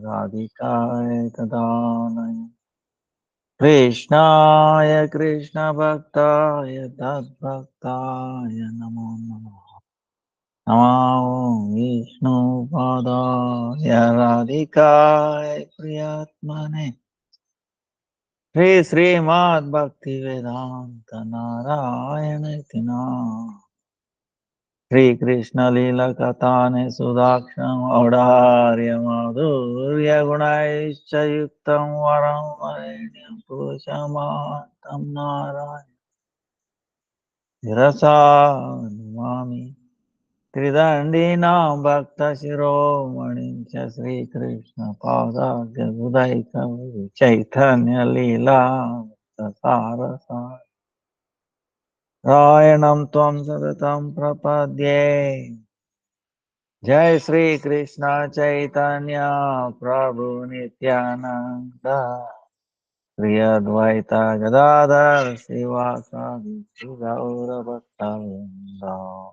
Radhikaya Tadanaya Krishnaya Krishna Bhaktaya Tadbhaktaya Namo Namo Namo Vishnu Padaya Radhikaya Priyatmane Sri Srimad Bhakti-Vedanta Narayana Tina Sri Krishna Lila Katane Sudaksham Audharya Madhurya Gunaischa Yuktam Varam Varenyam Purushamatam Narayana Virasa Numami Tridandinam Bhakta Shiromanim Cha Sri Krishna Pada Gagudaikam Chaitanya Lila Sarasa Rayanam Tvam Sadatam Prapadye Jai Sri Krishna Chaitanya Prabhu Nityananda Sri Advaita Gadadhar Sivasadi Gaura Bhattavrinda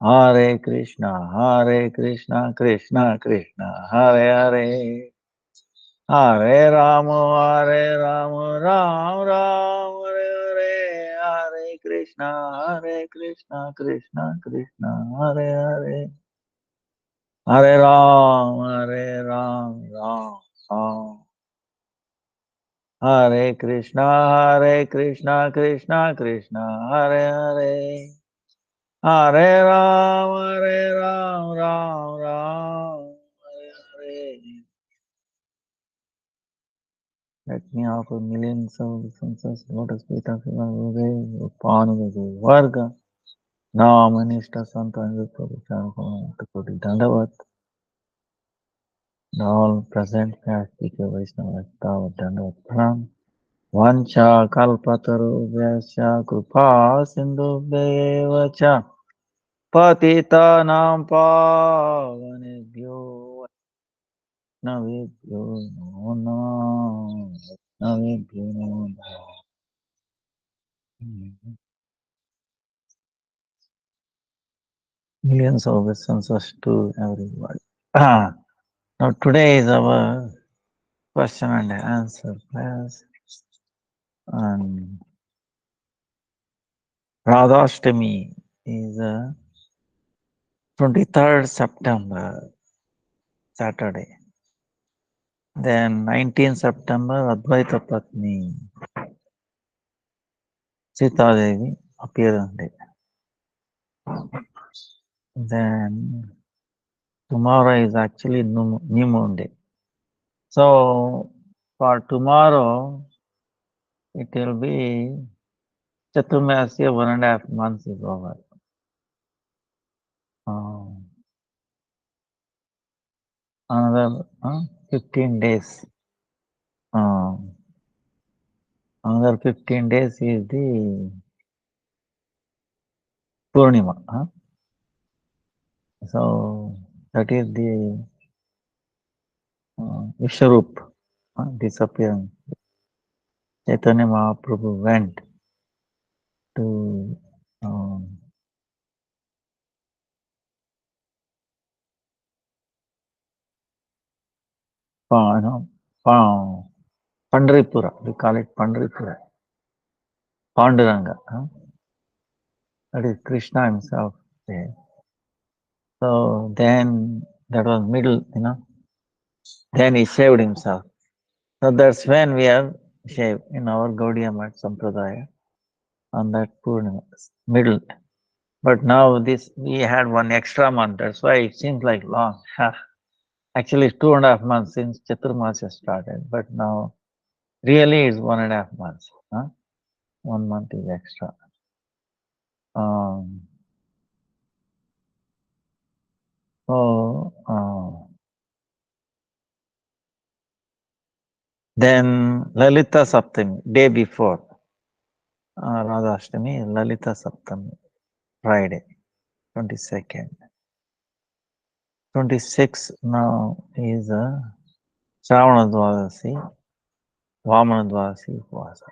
Hare Krishna Krishna Krishna Hare Hare Hare Rama Hare Rama Ram Ram Hare Hare Hare Krishna Krishna Krishna Hare Hare Hare Ram, Ram. Hare Krishna, Krishna, Krishna, Hare Hare. Hare Ram, Ram, Hare Hare. Let me offer millions of senses, lotus feet of Shiva, upon the Varga, Namanishta Santa and Viprabhupada, to put it Dandavat. All present as speaker Vaishnava Tavat Dandavat Pranam. Vancha kalpatarubhyasya kripa sindhubhyeva cha patitanam pavanebhyo vaishnavebhyo namo namo vaishnavebhyo namo namo. Millions of blessings to everybody. Now today is our question and answer class on Radhashtami is 23rd September, Saturday. Then 19th September, Advaita Patni, Sita Devi appearance day. Then tomorrow is actually New Moon Day. So for tomorrow, it will be Chaturmasya, 1.5 months is over. Another 15 days. Another 15 days is the Purnima. So that is the Vishwarup disappearance. Chaitanya Mahaprabhu went to Pandharipura. We call it Pandharipura. Panduranga. That is Krishna himself there. So then that was middle, Then he shaved himself. So that's when we have shaved in our Gaudiya Math Sampradaya on that Purnima, middle. But now we had one extra month. That's why it seems like long. Actually, it's 2.5 months since Chaturmasya started. But now really it's 1.5 months. 1 month is extra. Then Lalita Saptami, day before Radhashtami, Lalita Saptami, Friday, 22nd. 26 now is Shravana Dvadasi, Vamana Dvadasi Upvasa.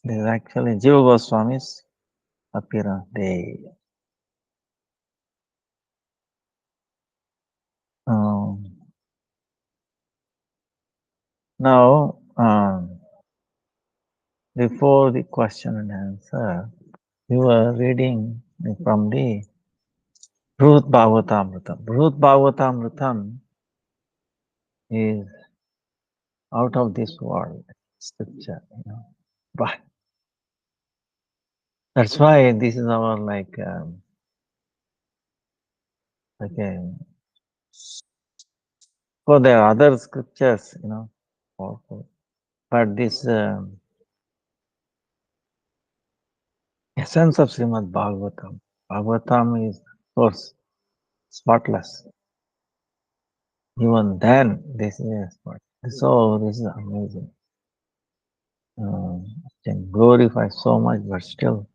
This is actually Jiva Goswami's appearance day. Now, before the question and answer, we were reading from the Brut Bhagavatamritam. Brut Bhagavatamritam is out of this world scripture, But that's why this is our for the other scriptures, powerful. But this essence of Srimad Bhagavatam, Bhagavatam is, of course, spotless. Even then, this is spotless. So this is amazing. Can glorify so much, but still,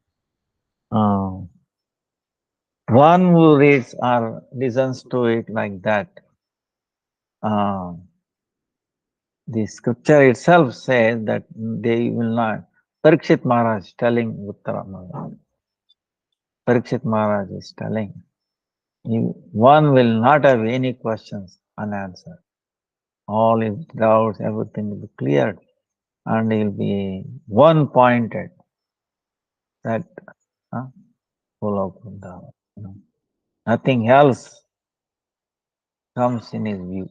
one who reads or listens to it like that, the scripture itself says that they will not. Parikshit Maharaj telling Uttara Maharaj. Parikshit Maharaj is telling, one will not have any questions unanswered. All his doubts, everything will be cleared, and he'll be one pointed that full of Vrindavan. Nothing else comes in his view.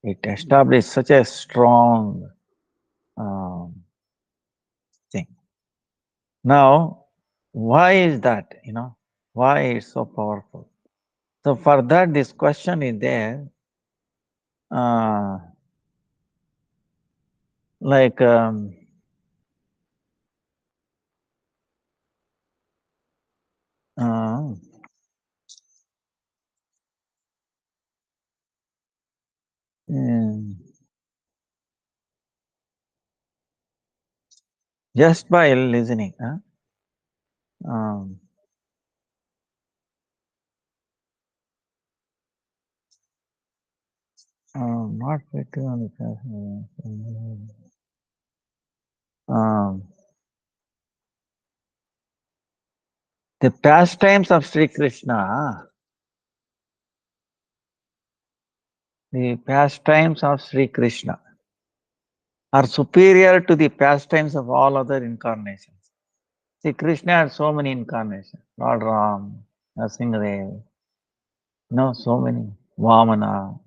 It established such a strong thing. Now, why is that? Why it's so powerful? So for that, this question is there. Like just by listening, not waiting on the the pastimes of Sri Krishna, the pastimes of Sri Krishna are superior to the pastimes of all other incarnations. See, Krishna had so many incarnations. Lord Ram, Nrsimhadev, so many. Vamana,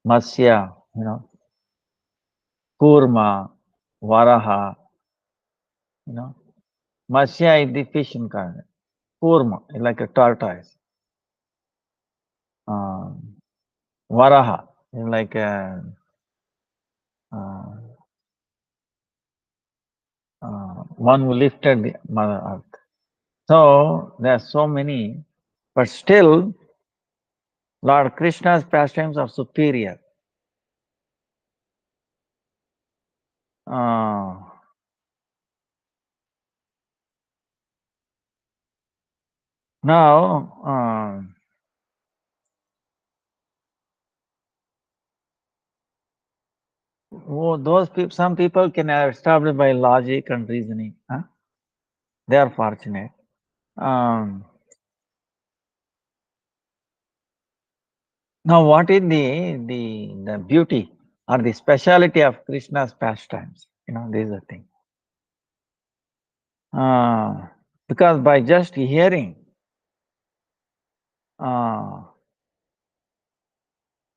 Matsya, Kurma, Varaha, Matsya is the fish incarnate. Kurma is like a tortoise. Varaha is like a one who lifted the Mother Earth. So there are so many, but still Lord Krishna's pastimes are superior. Now, those people, some people can establish by logic and reasoning. They are fortunate. Now, what is the beauty or the speciality of Krishna's pastimes? This is the thing. Because by just hearing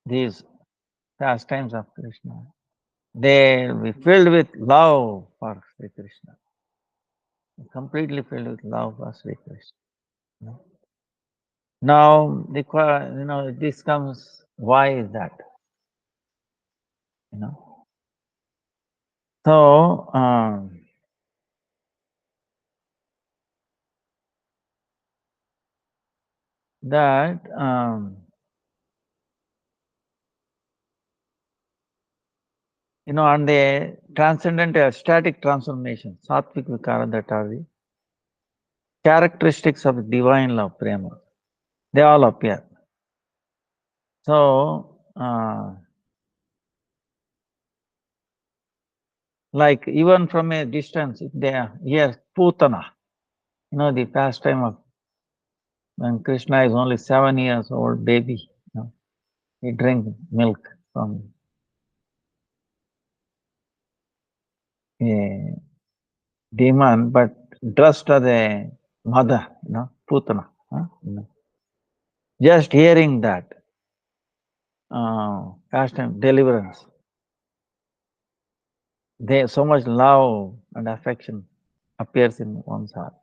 these pastimes of Krishna, they will be filled with love for Sri Krishna. Completely filled with love for Sri Krishna. Now, this comes, why is that? So, that on the transcendent static transformation, sattvic vikara, that are the characteristics of divine love, prema. They all appear. So, like even from a distance, if they are here, Putana, the pastime of when Krishna is only 7 years old baby, he drinks milk from a demon, but dressed as a mother, Putana. Just hearing that, hashtag deliverance. So much love and affection appears in one's heart.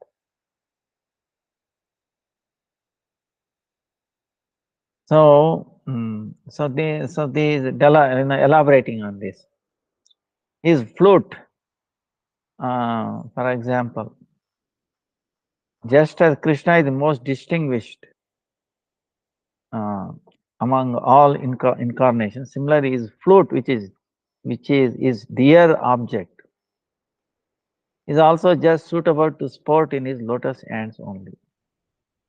So, elaborating on this, his flute, for example, just as Krishna is the most distinguished uh, among all incarnations, similarly, his flute, which is dear object, is also just suitable to sport in his lotus hands only.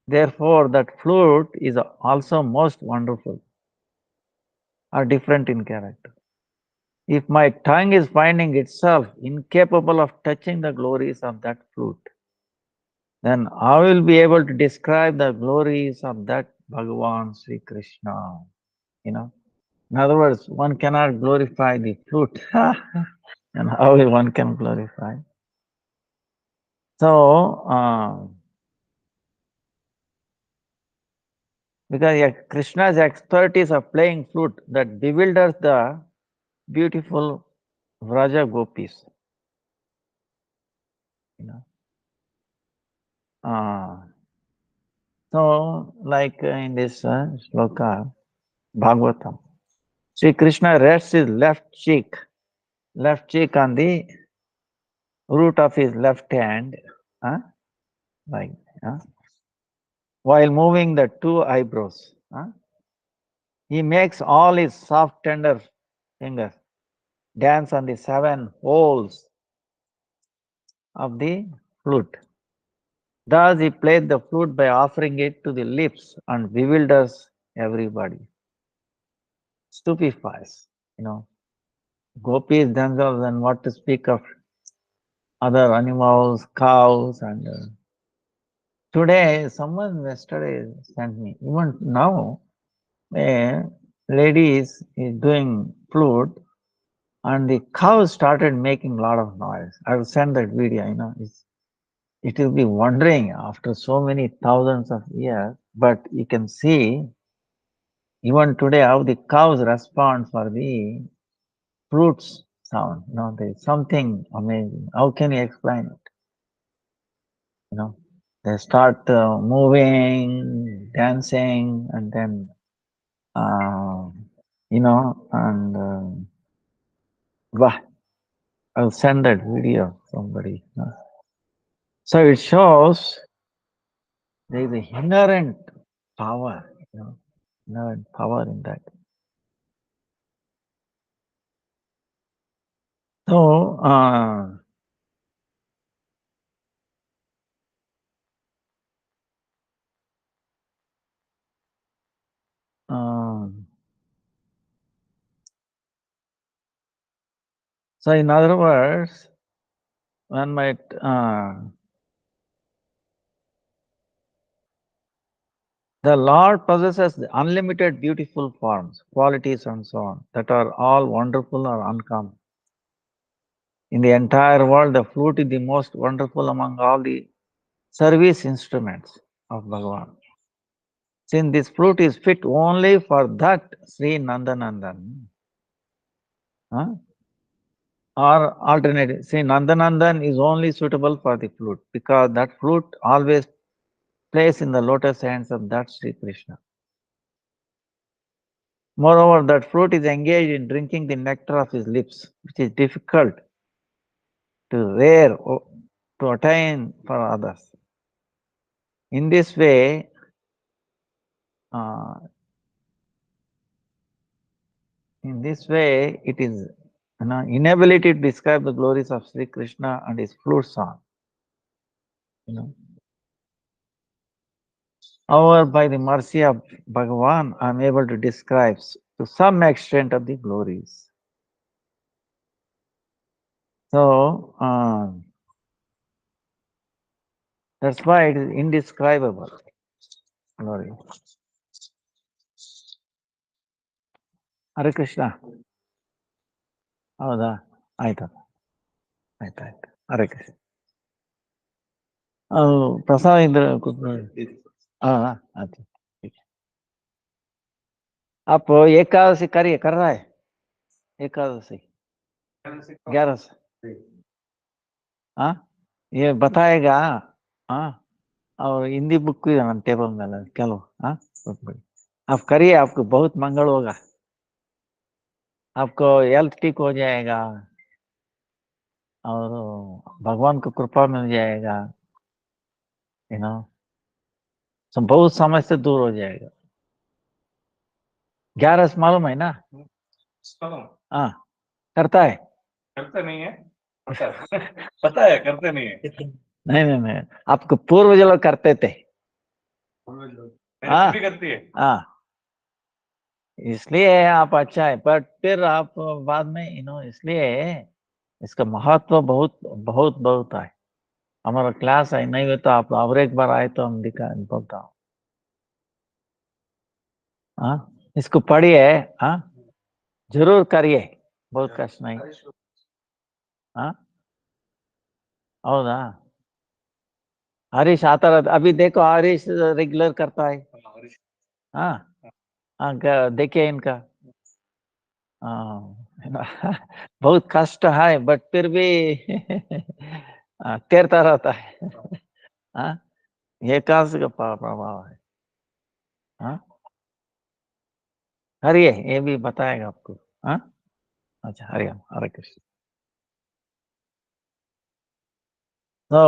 Therefore, that flute is also most wonderful or different in character. If my tongue is finding itself incapable of touching the glories of that flute, then I will be able to describe the glories of that Bhagavan Sri Krishna. In other words, one cannot glorify the flute. And how one can glorify? So, because Krishna's expertise of playing flute that bewilders the beautiful Vraja gopis. You know. So, like in this shloka, Bhagavatam, Sri Krishna rests his left cheek on the root of his left hand, uh, like, while moving the two eyebrows. He makes all his soft, tender fingers dance on the 7 holes of the flute. Thus, he plays the flute by offering it to the lips and bewilders everybody, stupefies, Gopis themselves, and what to speak of other animals, cows, and today, someone yesterday sent me, even now, a lady is doing flute, and the cows started making a lot of noise. I will send that video, it will be wondering after so many thousands of years, but you can see even today how the cows respond for the flutes sound. There's something amazing. How can you explain it? They start moving, dancing, and then, and I'll send that video somebody. So it shows there is a inherent power, inherent power in that. So, so in other words, one might the Lord possesses unlimited beautiful forms, qualities, and so on, that are all wonderful or uncommon. In the entire world, the flute is the most wonderful among all the service instruments of Bhagavan. Since this flute is fit only for that Sri Nandanandan, or alternative, Sri Nandanandan is only suitable for the flute because that flute always plays in the lotus hands of that Sri Krishna. Moreover, that flute is engaged in drinking the nectar of his lips, which is difficult to attain for others. In this way, it is inability to describe the glories of Sri Krishna and his flute song. However, by the mercy of Bhagavan, I am able to describe to some extent of the glories. So, that's why it is indescribable glory. Hare Krishna. ಹೌದಾ ಆಯ್ತು ಆಯ್ತಾಯ್ತು. ಹರೇ ಕೃಷ್ಣ. प्रसाद इधर हाँ अच्छा ठीक है. आप एकादशी करिए, कर रहा है एकादशी 11 से. हाँ ये बताएगा. हाँ और हिंदी बुक भी है टेबल में, चलो. हाँ आप करिए, आपको बहुत मंगल होगा, आपको हेल्थ ठीक हो जाएगा और भगवान को कृपा मिल जाएगा, यू नो, बहुत समय से दूर हो जाएगा. 11 से मालूम है ना? हाँ करता है. करते नहीं है. पता है करते नहीं है. नहीं नहीं नहीं, आपको पूर्व लोग करते थे. मेरी करती है. हाँ इसलिए आप अच्छा है, पर फिर आप बाद में इसलिए इसका महत्व बहुत बहुत बहुत है. हमारा क्लास है, नहीं हो तो आप और एक बार आए तो हम बोलता हूँ. हाँ इसको पढ़िए. हाँ जरूर करिए, बहुत कष्ट नहीं. हाँ हौदा हरीश आता रहता. अभी देखो हरीश रेगुलर करता है. हाँ हाँ देखिए इनका. बहुत कष्ट है बट फिर भी तैरता रहता है. हाँ एकादशी का प्रभाव है. हाँ हरिये ये भी बताएगा आपको. हाँ अच्छा हरिओम हरे कृष्ण. तो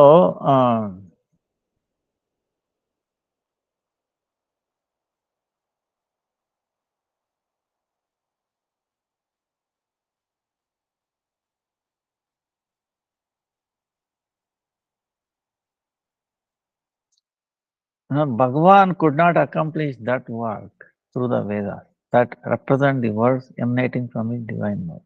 Bhagavan could not accomplish that work through the Vedas that represent the words emanating from his divine mouth.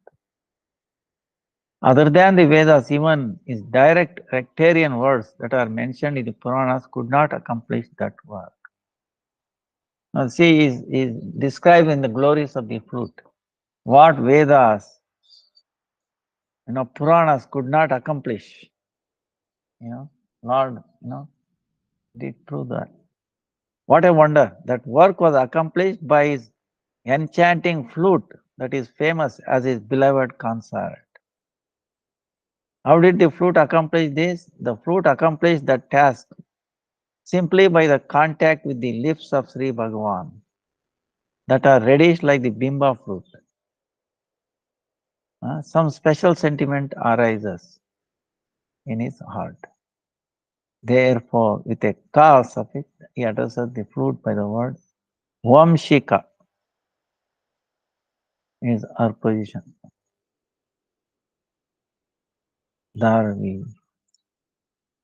Other than the Vedas, even his direct sectarian words that are mentioned in the Puranas could not accomplish that work. Now see, is describing the glories of the flute. What Vedas, Puranas could not accomplish. Lord, did prove that. What a wonder! That work was accomplished by his enchanting flute that is famous as his beloved consort. How did the flute accomplish this? The flute accomplished that task simply by the contact with the lips of Sri Bhagavan that are reddish like the bimba fruit. Some special sentiment arises in his heart. Therefore, with a ka suffix, he addresses the flute by the word Vamshika is our position. Darvi,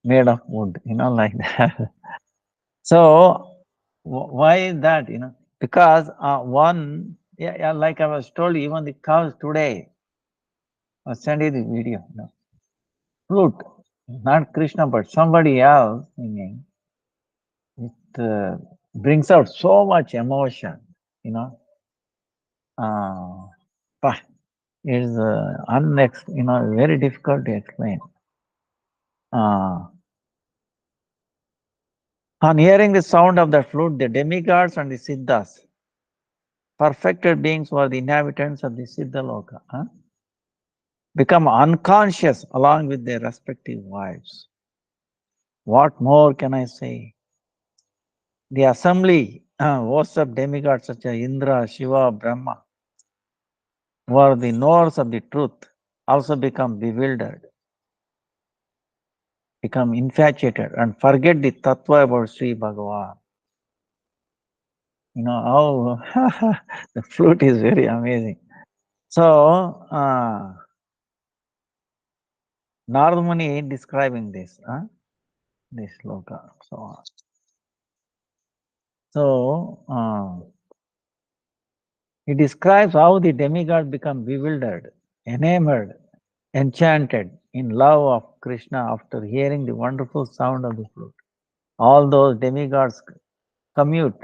made of wood, like that. So, why is that, Because one, like I was told, even the cows today, I'll send you the video, flute, not Krishna, but somebody else singing, it brings out so much emotion, but it's very difficult to explain. On hearing the sound of the flute, the demigods and the siddhas, perfected beings who are the inhabitants of the Siddhaloka, become unconscious along with their respective wives. What more can I say? The assembly, hosts of demigods such as Indra, Shiva, Brahma, who are the knowers of the truth, also become bewildered, become infatuated, and forget the tattva about Sri Bhagavan. How the flute is very amazing. So, Narada Muni describing this, this sloka, so on. So, he describes how the demigod become bewildered, enamored, enchanted in love of Krishna after hearing the wonderful sound of the flute. All those demigods commute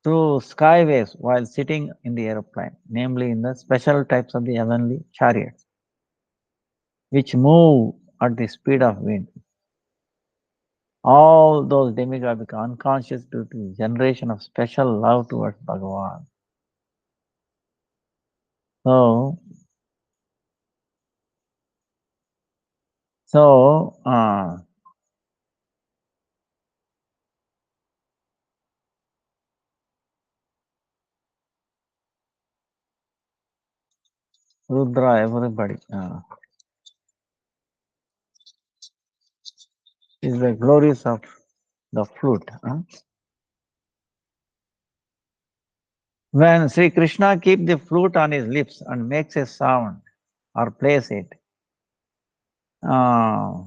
through skyways while sitting in the aeroplane, namely in the special types of the heavenly chariots. which move at the speed of wind. All those demigods become unconscious due to the generation of special love towards Bhagavan. So, so Rudra, everybody, is the glories of the flute. When Sri Krishna keeps the flute on his lips and makes a sound or plays it, uh,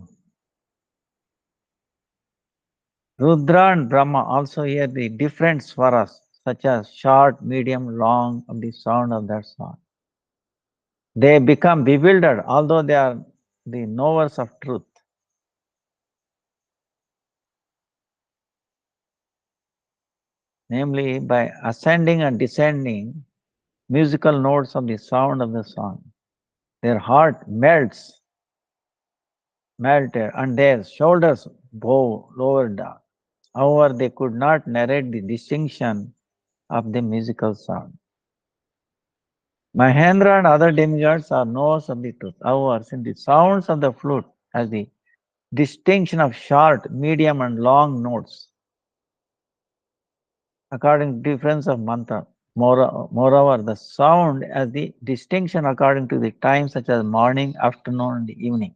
Rudra and Brahma also hear the different swaras, such as short, medium, long, of the sound of that song. They become bewildered, although they are the knowers of truth. Namely, by ascending and descending musical notes of the sound of the song, their heart melted, and their shoulders bow lower down. However, they could not narrate the distinction of the musical sound. Mahendra and other demigods are knowers of the truth. However, since the sounds of the flute has the distinction of short, medium, and long notes, according to difference of mantra, moreover, the sound has the distinction according to the time, such as morning, afternoon, and evening.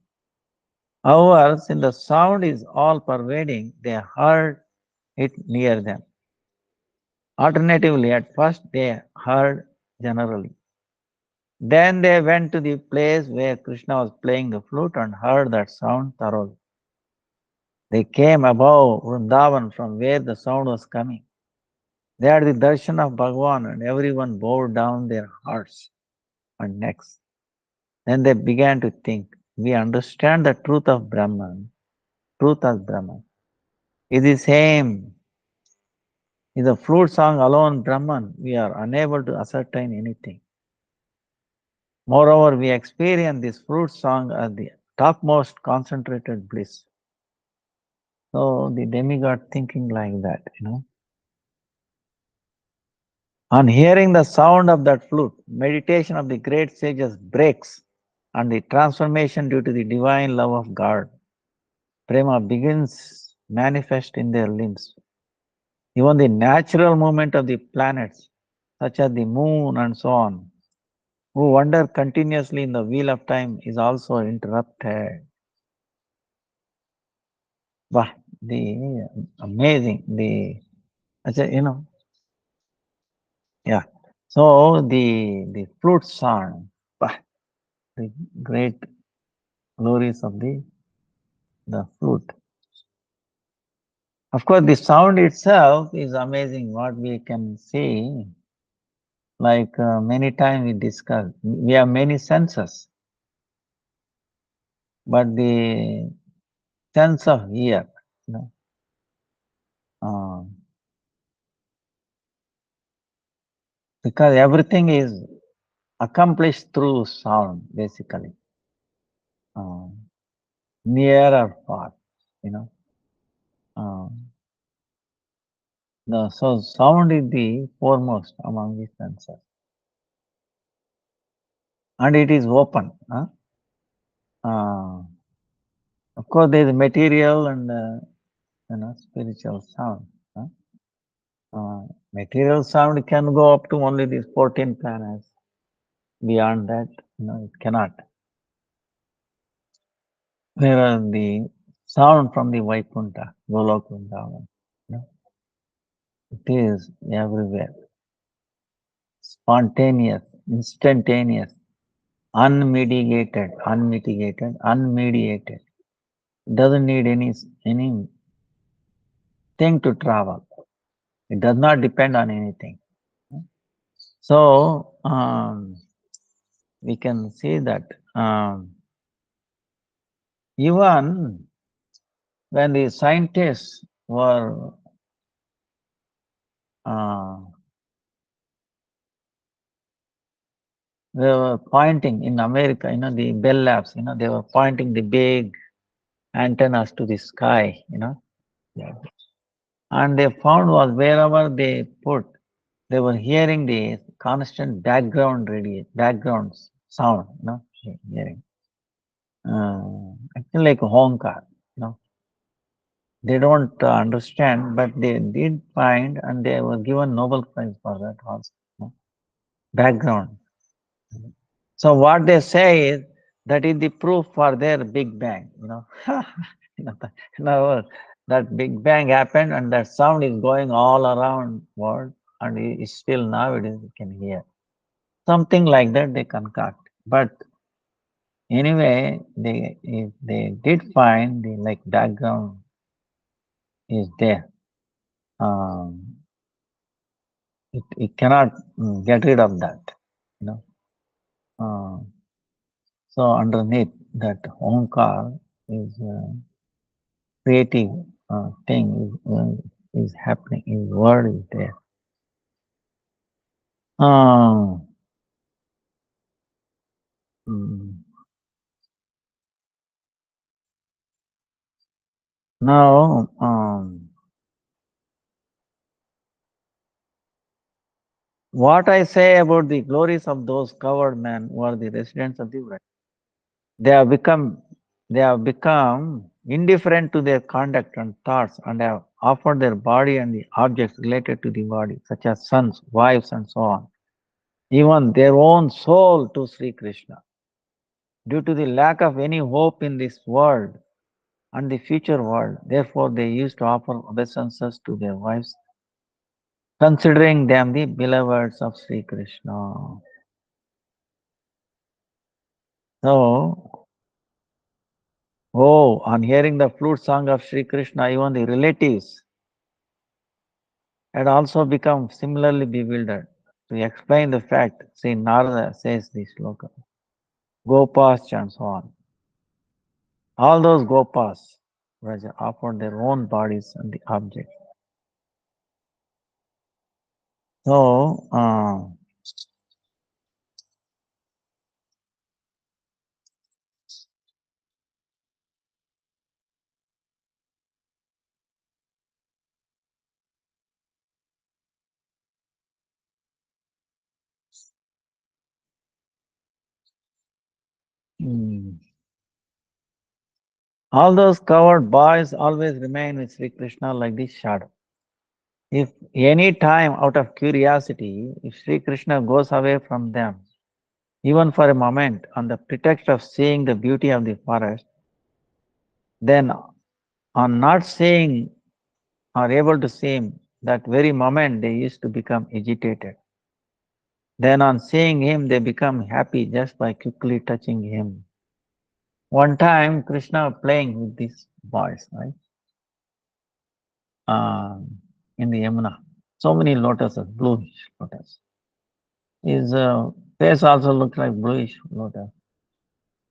However, since the sound is all pervading, they heard it near them. Alternatively, at first they heard generally. Then they went to the place where Krishna was playing the flute and heard that sound thoroughly. They came above Vrindavan from where the sound was coming. They had the darshan of Bhagavan and everyone bowed down their hearts and necks. Then they began to think, we understand the truth of Brahman, truth as Brahman. Is the same. Is the flute song alone Brahman? We are unable to ascertain anything. Moreover, we experience this flute song as the topmost concentrated bliss. So the demigod thinking like that. On hearing the sound of that flute, meditation of the great sages breaks and the transformation due to the divine love of God. Prema begins manifest in their limbs. Even the natural movement of the planets, such as the moon and so on, who wander continuously in the wheel of time, is also interrupted. But the amazing, yeah. So the flute sound, bah, the great glories of the flute. Of course, the sound itself is amazing. What we can see, like many times we discuss, we have many senses, but the sense of ear, you know, because everything is accomplished through sound, basically, near or far, you know. So sound is the foremost among the senses, and it is open. Of course, there is material and spiritual sound. Material sound can go up to only these 14 planets. Beyond that, it cannot. Whereas the sound from the Vaikuntha, Golok Vrindavan, it is everywhere. Spontaneous, instantaneous, unmitigated, unmediated. It doesn't need anything to travel. It does not depend on anything. So we can see that even when the scientists were They were pointing in America, the Bell Labs, they were pointing the big antennas to the sky, Yeah. And they found was wherever they put, they were hearing the constant background sound, hearing. Actually like a honkar, They don't understand, but they did find, and they were given Nobel Prize for that also. Background. So what they say is that is the proof for their Big Bang. You know, in other words, that Big Bang happened, and that sound is going all around world, and still nowadays you can hear something like that. They concoct, but anyway, if they did find the like background is there. Um, it cannot get rid of that, you know. Uh, so underneath that Omkar is creative thing is happening, his word is there. Uh, mm, now, what I say about the glories of those covered men who are the residents of the world, they have become they have become indifferent to their conduct and thoughts and have offered their body and the objects related to the body, such as sons, wives, and so on, even their own soul to Sri Krishna. Due to the lack of any hope in this world and the future world, therefore they used to offer obeisances to their wives, considering them the beloveds of Sri Krishna. So, on hearing the flute song of Sri Krishna, even the relatives had also become similarly bewildered. To explain the fact, Sri Narada says this sloka, Gopas and so on. All those Gopas, Raja, offered their own bodies and the object. So, mm, all those covered boys always remain with Sri Krishna like the shadow. If any time out of curiosity, if Sri Krishna goes away from them, even for a moment, on the pretext of seeing the beauty of the forest, then on not seeing or able to see him, that very moment they used to become agitated. Then on seeing him, they become happy just by quickly touching him. One time, Krishna playing with these boys, right? In the Yamuna. So many lotuses, bluish lotus. His face also looks like bluish lotus.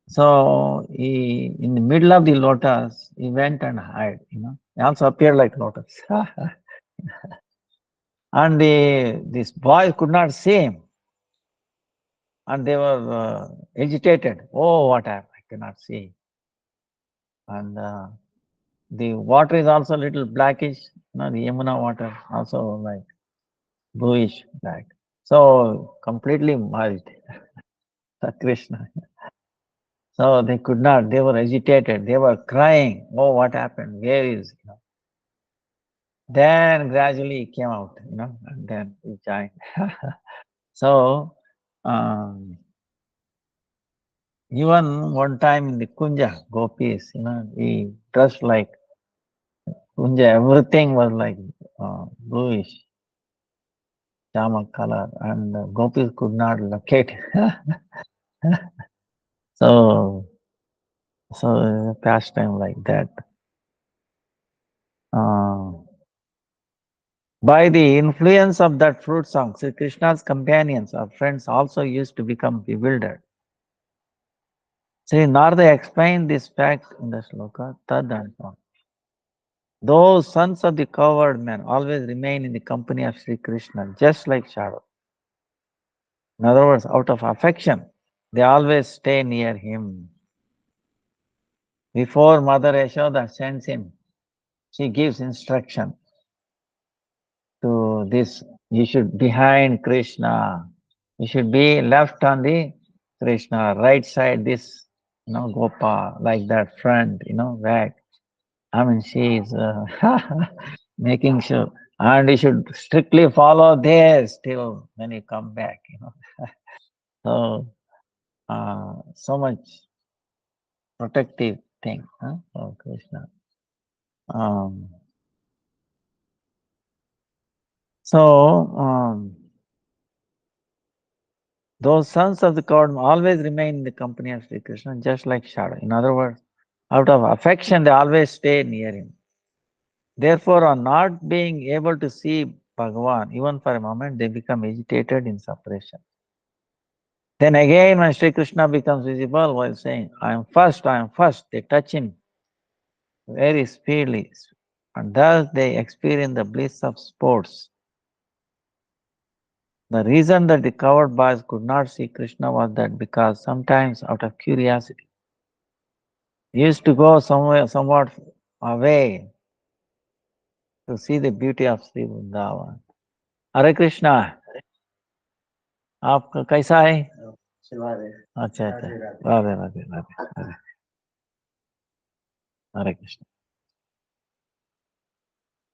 So in the middle of the lotus, he went and hid. He also appeared like lotus. And this boy could not see him. And they were agitated. Oh, what happened? I cannot see. And the water is also a little blackish. The Yamuna water also like bluish black. So completely merged. Krishna. So they could not, they were agitated, they were crying. Oh, what happened? Where is, Then gradually he came out, and then he joined. So, even one time in the Kunja, gopis, he dressed like Kunja, everything was like bluish, jama color, and gopis could not locate. So, pastime like that. By the influence of that fruit song, Sri Krishna's companions or friends also used to become bewildered. Sri Narada explained this fact in the sloka, Tad and so on. Those sons of the coward men always remain in the company of Sri Krishna, just like shadow. In other words, out of affection, they always stay near him. Before Mother Yashoda sends him, she gives instruction to this. You should behind Krishna. You should be left on the Krishna, right side this, Gopa, like that front, back. I mean, she is making sure. And you should strictly follow this till when you come back. So, so much protective thing for Krishna. Um, so, those sons of the god always remain in the company of Sri Krishna, just like shadow. In other words, out of affection, they always stay near him. Therefore, on not being able to see Bhagavan, even for a moment, they become agitated in separation. Then again, when Sri Krishna becomes visible while saying, I am first, they touch him very speedily. And thus they experience the bliss of sports. The reason that the coward boys could not see Krishna was that because sometimes out of curiosity, he used to go somewhere, somewhat away to see the beauty of Sri Vrindavan. Hare Krishna, आपका कैसा है? अच्छा अच्छा, राधे राधे राधे राधे, हरे कृष्ण,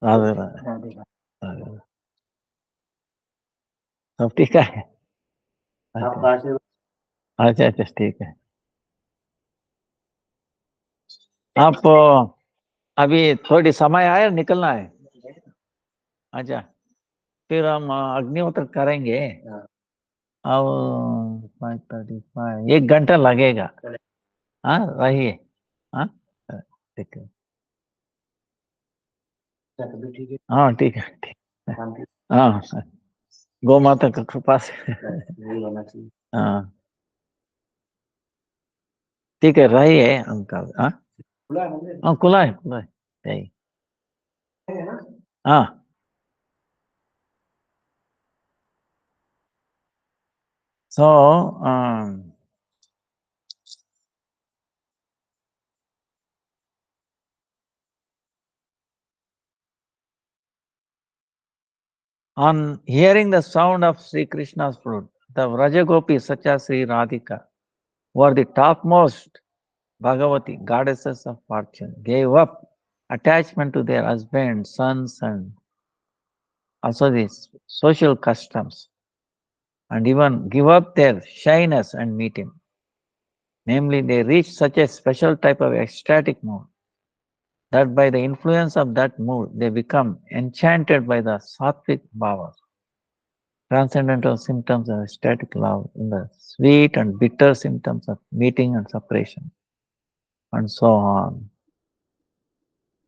राधे राधे राधे, सब ठीक है? अच्छा अच्छा, ठीक है। आप अभी थोड़ी समय आया, निकलना है? अच्छा, फिर हम अग्निहोत्र करेंगे। अब 5:35, 1 घंटा लगेगा। हाँ, रहिए। हाँ, ठीक है। हाँ, ठीक है, ठीक है। हाँ, गौ माता की कृपा से। हाँ, ठीक है, रहिए अंकल। हाँ, हाँ, खुला है, खुला है। यही। हाँ, so on hearing the sound of Sri Krishna's flute, the Vrajagopis such as Sri Radhika were the topmost Bhagavati, goddesses of fortune, gave up attachment to their husbands, sons, and also these social customs, and even give up their shyness and meet him. Namely, they reached such a special type of ecstatic mood that by the influence of that mood, they become enchanted by the sattvic bhavas, transcendental symptoms of ecstatic love, in the sweet and bitter symptoms of meeting and separation, and so on.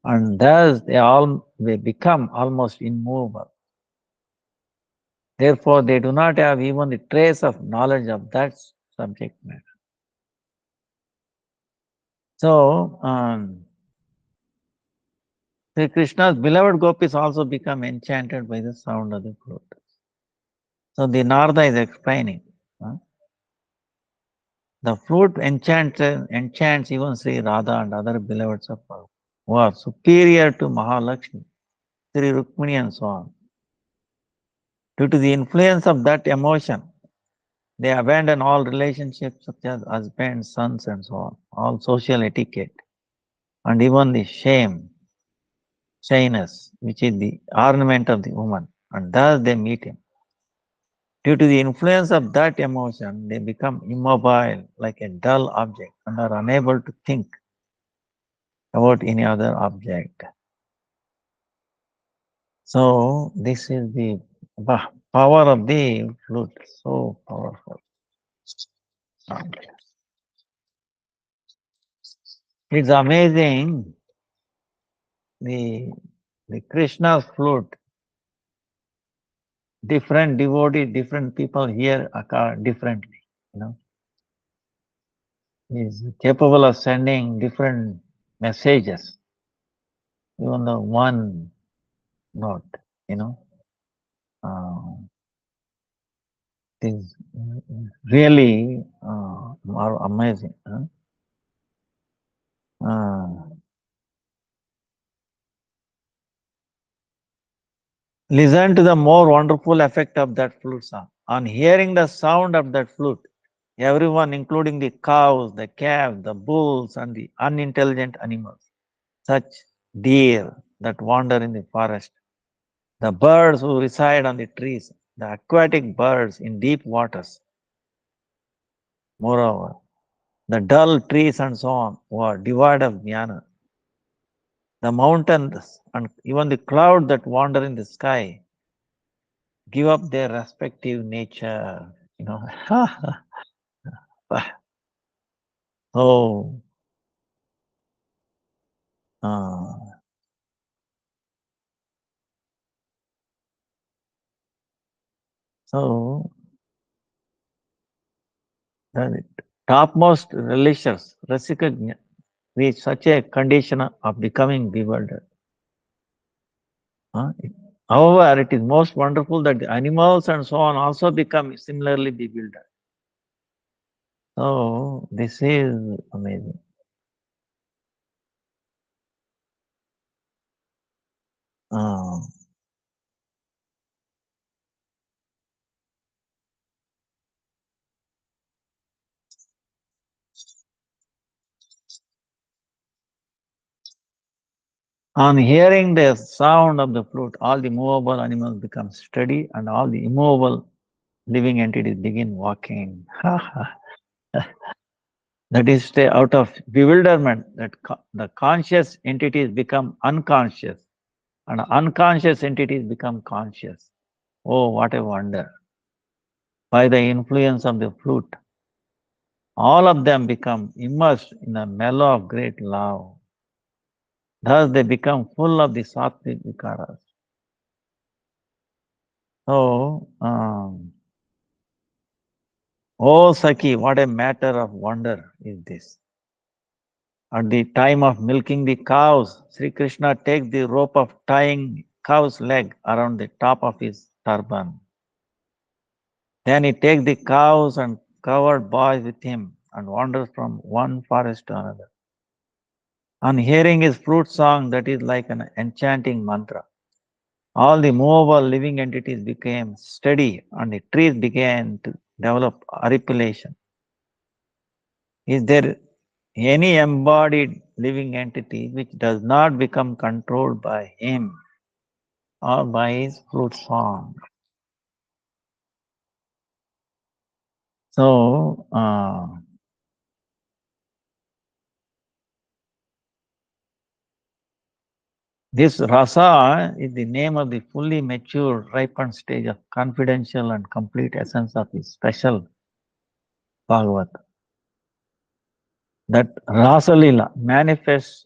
And thus they become almost immovable. Therefore, they do not have even the trace of knowledge of that subject matter. So, Sri Krishna's beloved gopis also become enchanted by the sound of the flute. So, the Narada is explaining. The flute enchants even Sri Radha and other beloveds of Bhagavan, who are superior to Mahalakshmi, Sri Rukmini and so on. Due to the influence of that emotion, they abandon all relationships such as husbands, sons and so on, all social etiquette, and even the shyness, which is the ornament of the woman, and thus they meet him. Due to the influence of that emotion, they become immobile like a dull object and are unable to think about any other object. So this is the power of the flute, so powerful. It's amazing, the Krishna's flute, different devotees, different people hear differently, He's capable of sending different messages, even though one note, Uh, It is really amazing. Huh? Listen to the more wonderful effect of that flute sound. On hearing the sound of that flute, everyone, including the cows, the calves, the bulls, and the unintelligent animals, such deer that wander in the forest, the birds who reside on the trees, the aquatic birds in deep waters, moreover, the dull trees and so on, who are devoid of jnana, the mountains and even the clouds that wander in the sky give up their respective nature, you know. So, uh, so the topmost religious reach such a condition of becoming bewildered. Huh? However, it is most wonderful that the animals and so on also become similarly bewildered. So, this is amazing. Uh, on hearing the sound of the flute, all the movable animals become steady and all the immovable living entities begin walking. That is, stay out of bewilderment, that the conscious entities become unconscious and unconscious entities become conscious. Oh, what a wonder. By the influence of the flute, all of them become immersed in a mellow of great love. Thus they become full of the sattvic vikaras. So, oh Saki, what a matter of wonder is this. At the time of milking the cows, Sri Krishna takes the rope of tying cow's leg around the top of his turban. Then he takes the cows and covered boys with him and wanders from one forest to another. On hearing his flute song, that is like an enchanting mantra, all the movable living entities became steady and the trees began to develop articulation. Is there any embodied living entity which does not become controlled by him or by his flute song? So, this rasa is the name of the fully matured, ripened stage of confidential and complete essence of his special Bhagavat. That rasa lila manifests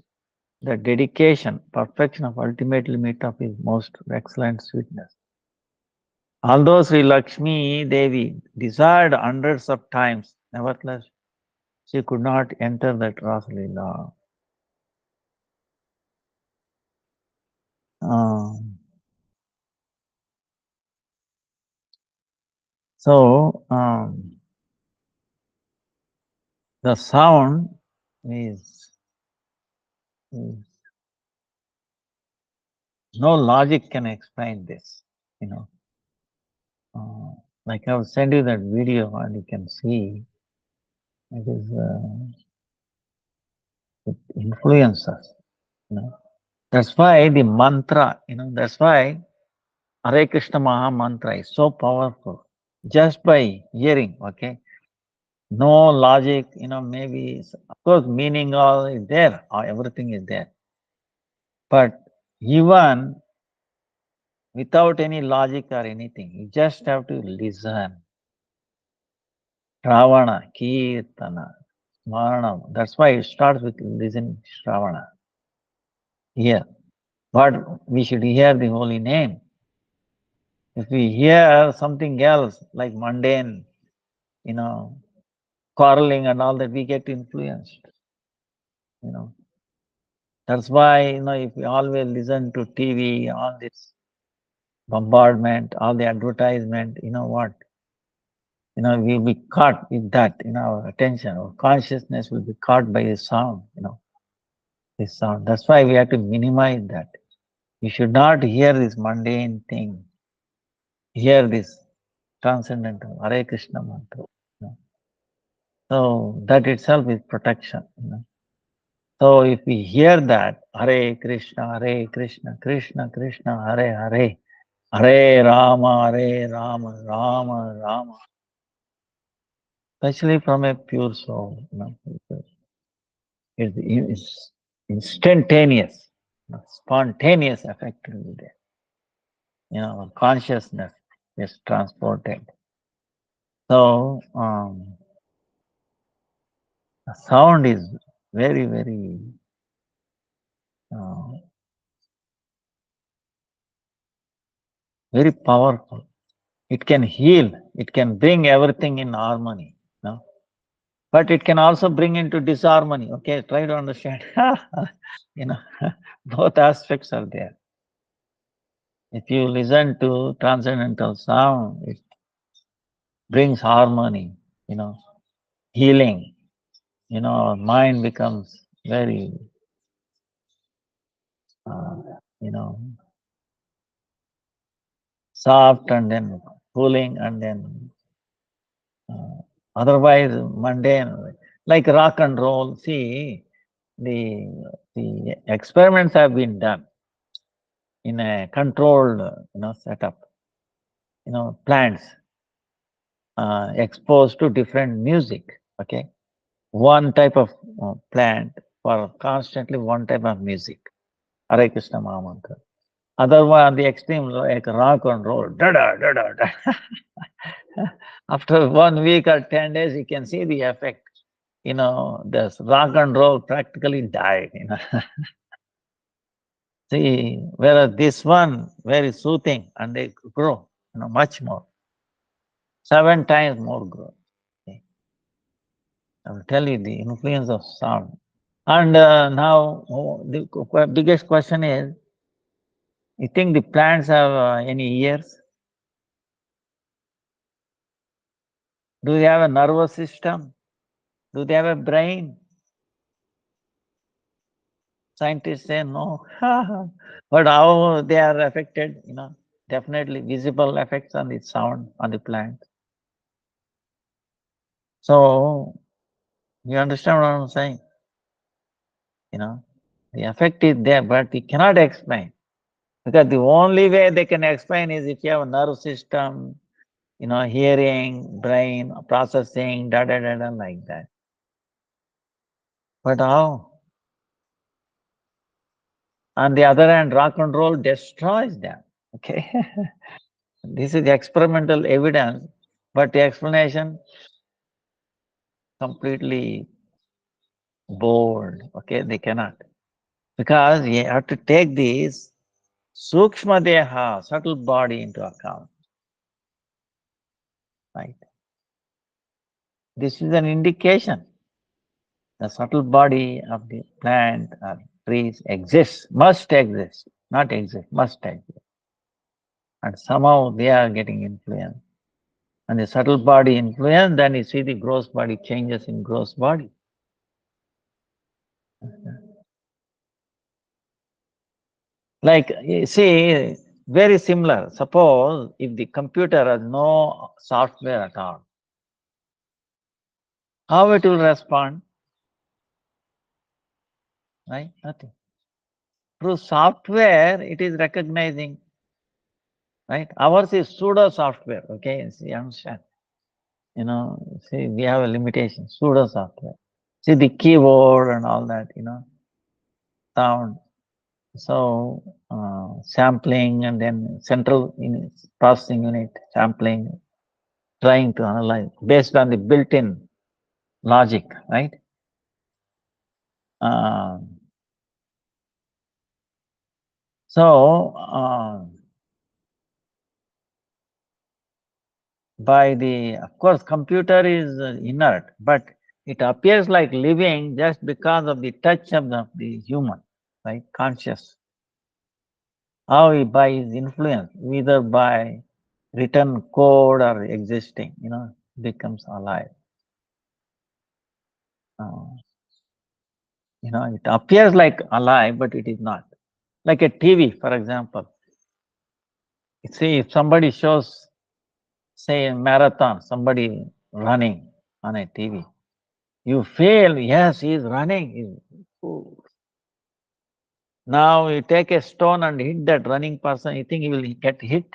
the dedication, perfection of ultimate limit of his most excellent sweetness. Although Sri Lakshmi Devi desired hundreds of times, nevertheless, she could not enter that Rasa Leela. So, the sound is no logic can explain this, you know. Like I will send you that video and you can see it is it influences, you know. That's why the mantra, you know, that's why Hare Krishna Maha Mantra is so powerful. Just by hearing, okay? No logic, you know, maybe, of course, meaning all is there, or everything is there. But even without any logic or anything, you just have to listen. Shravana, Kirtana, Smarana. That's why it starts with listen Shravana. Here. But we should hear the holy name. If we hear something else like mundane, you know, quarreling and all that, we get influenced. You know, that's why, you know, if we always listen to TV, all this bombardment, all the advertisement, you know what? we'll be caught with that, our attention, our consciousness will be caught by the sound, this sound. That's why we have to minimize that. You should not hear this mundane thing. Hear this transcendental Hare Krishna mantra. So that itself is protection. So if we hear that Hare Krishna, Krishna Krishna, Hare Hare, Hare Rama, Rama Rama, especially from a pure soul, it's instantaneous, spontaneous effect will be there. Consciousness is transported. So the sound is very, very very powerful. It can heal. It can bring everything in harmony. But it can also bring into disharmony. Okay, try to understand. Both aspects are there. If you listen to transcendental sound, it brings harmony, healing. Our mind becomes very, soft and then cooling and then otherwise mundane, like rock and roll. See, the experiments have been done in a controlled, setup. Plants exposed to different music. Okay, one type of plant for constantly one type of music. Hare Krishna Mahamantra. Other one on the extreme, like rock and roll. Da da da da da. After 1 week or 10 days, you can see the effect. This rock and roll practically died. See, whereas this one very soothing and they grow, much more, 7 times more growth. Okay. I will tell you the influence of sound. And now the biggest question is, you think the plants have any ears? Do they have a nervous system? Do they have a brain? Scientists say no. But how they are affected, definitely visible effects on the sound on the plant. So you understand what I'm saying? The effect is there, but we cannot explain. Because the only way they can explain is if you have a nerve system, hearing, brain, processing, da da da da, like that. But how? On the other hand, rock and roll destroys them. Okay. This is experimental evidence, but the explanation completely bored. Okay, they cannot. Because you have to take this Sukshma Deha, subtle body, into account. Right? This is an indication. The subtle body of the plant or trees exists, must exist, not exist, must exist. And somehow they are getting influenced. And the subtle body influence, then you see the gross body changes in gross body. Like, you see, very similar. Suppose if the computer has no software at all, how it will respond? Right? Nothing. Through software, it is recognizing. Right? Ours is pseudo software. Okay, see, understand? See, we have a limitation, pseudo software. See the keyboard and all that, sound. So sampling and then central processing unit, sampling, trying to analyze based on the built-in logic, right? So of course, computer is inert, but it appears like living just because of the touch of the human, right? Conscious. How by his influence, either by written code or existing, becomes alive. Uh, it appears like alive, but it is not. Like a TV, for example. See, if somebody shows, say, a marathon, somebody running on a TV, you feel, yes, he is running. Ooh. Now you take a stone and hit that running person, you think he will get hit?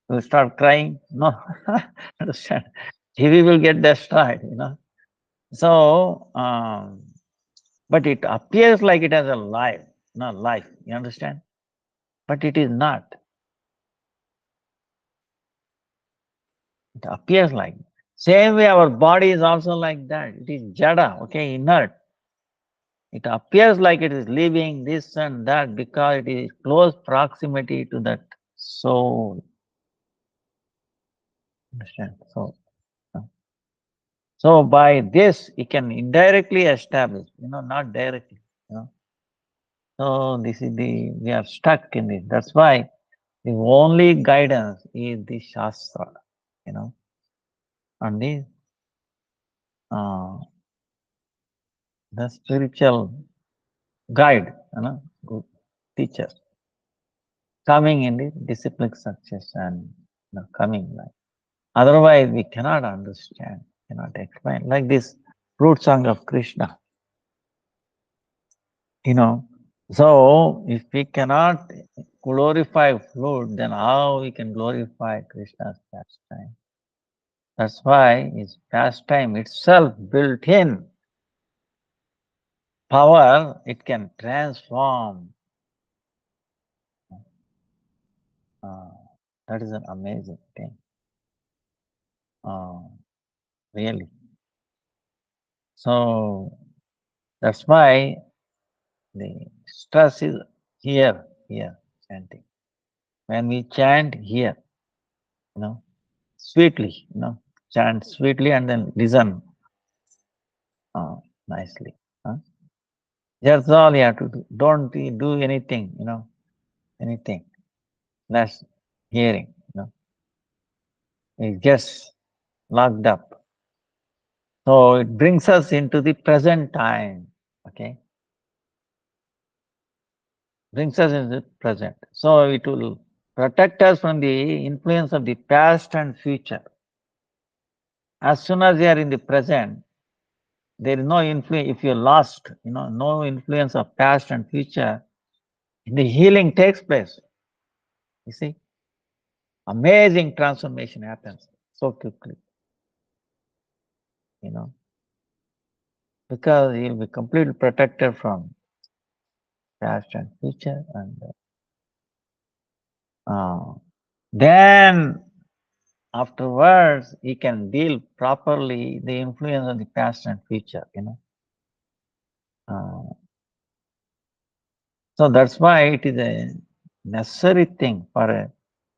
He will start crying? No, understand? TV will get destroyed. So, but it appears like it has a life, you understand? But it is not. It appears like. Same way our body is also like that. It is jada, okay, inert. It appears like it is living this and that because it is close proximity to that soul. Understand? So by this, it can indirectly establish, not directly. You know. So this is we are stuck in this. That's why the only guidance is the Shastra, you know, and uh, the spiritual guide, good teacher, coming in the disciplic success and coming life. Otherwise, we cannot understand, cannot explain. Like this root song of Krishna, you know. So, if we cannot glorify flute, then how we can glorify Krishna's pastime? That's why his pastime itself built in power, it can transform. Uh, that is an amazing thing. Really. So that's why the stress is here, chanting. When we chant here, sweetly, chant sweetly and then listen nicely. Huh? That's all you have to do. Don't do anything, anything. Less hearing, It gets locked up. So it brings us into the present time. Okay. Brings us into the present. So it will protect us from the influence of the past and future. As soon as you are in the present, there is no influence. If you're lost, no influence of past and future, the healing takes place. You see, amazing transformation happens so quickly, because you'll be completely protected from past and future, and then afterwards he can deal properly the influence of the past and future. So that's why it is a necessary thing for a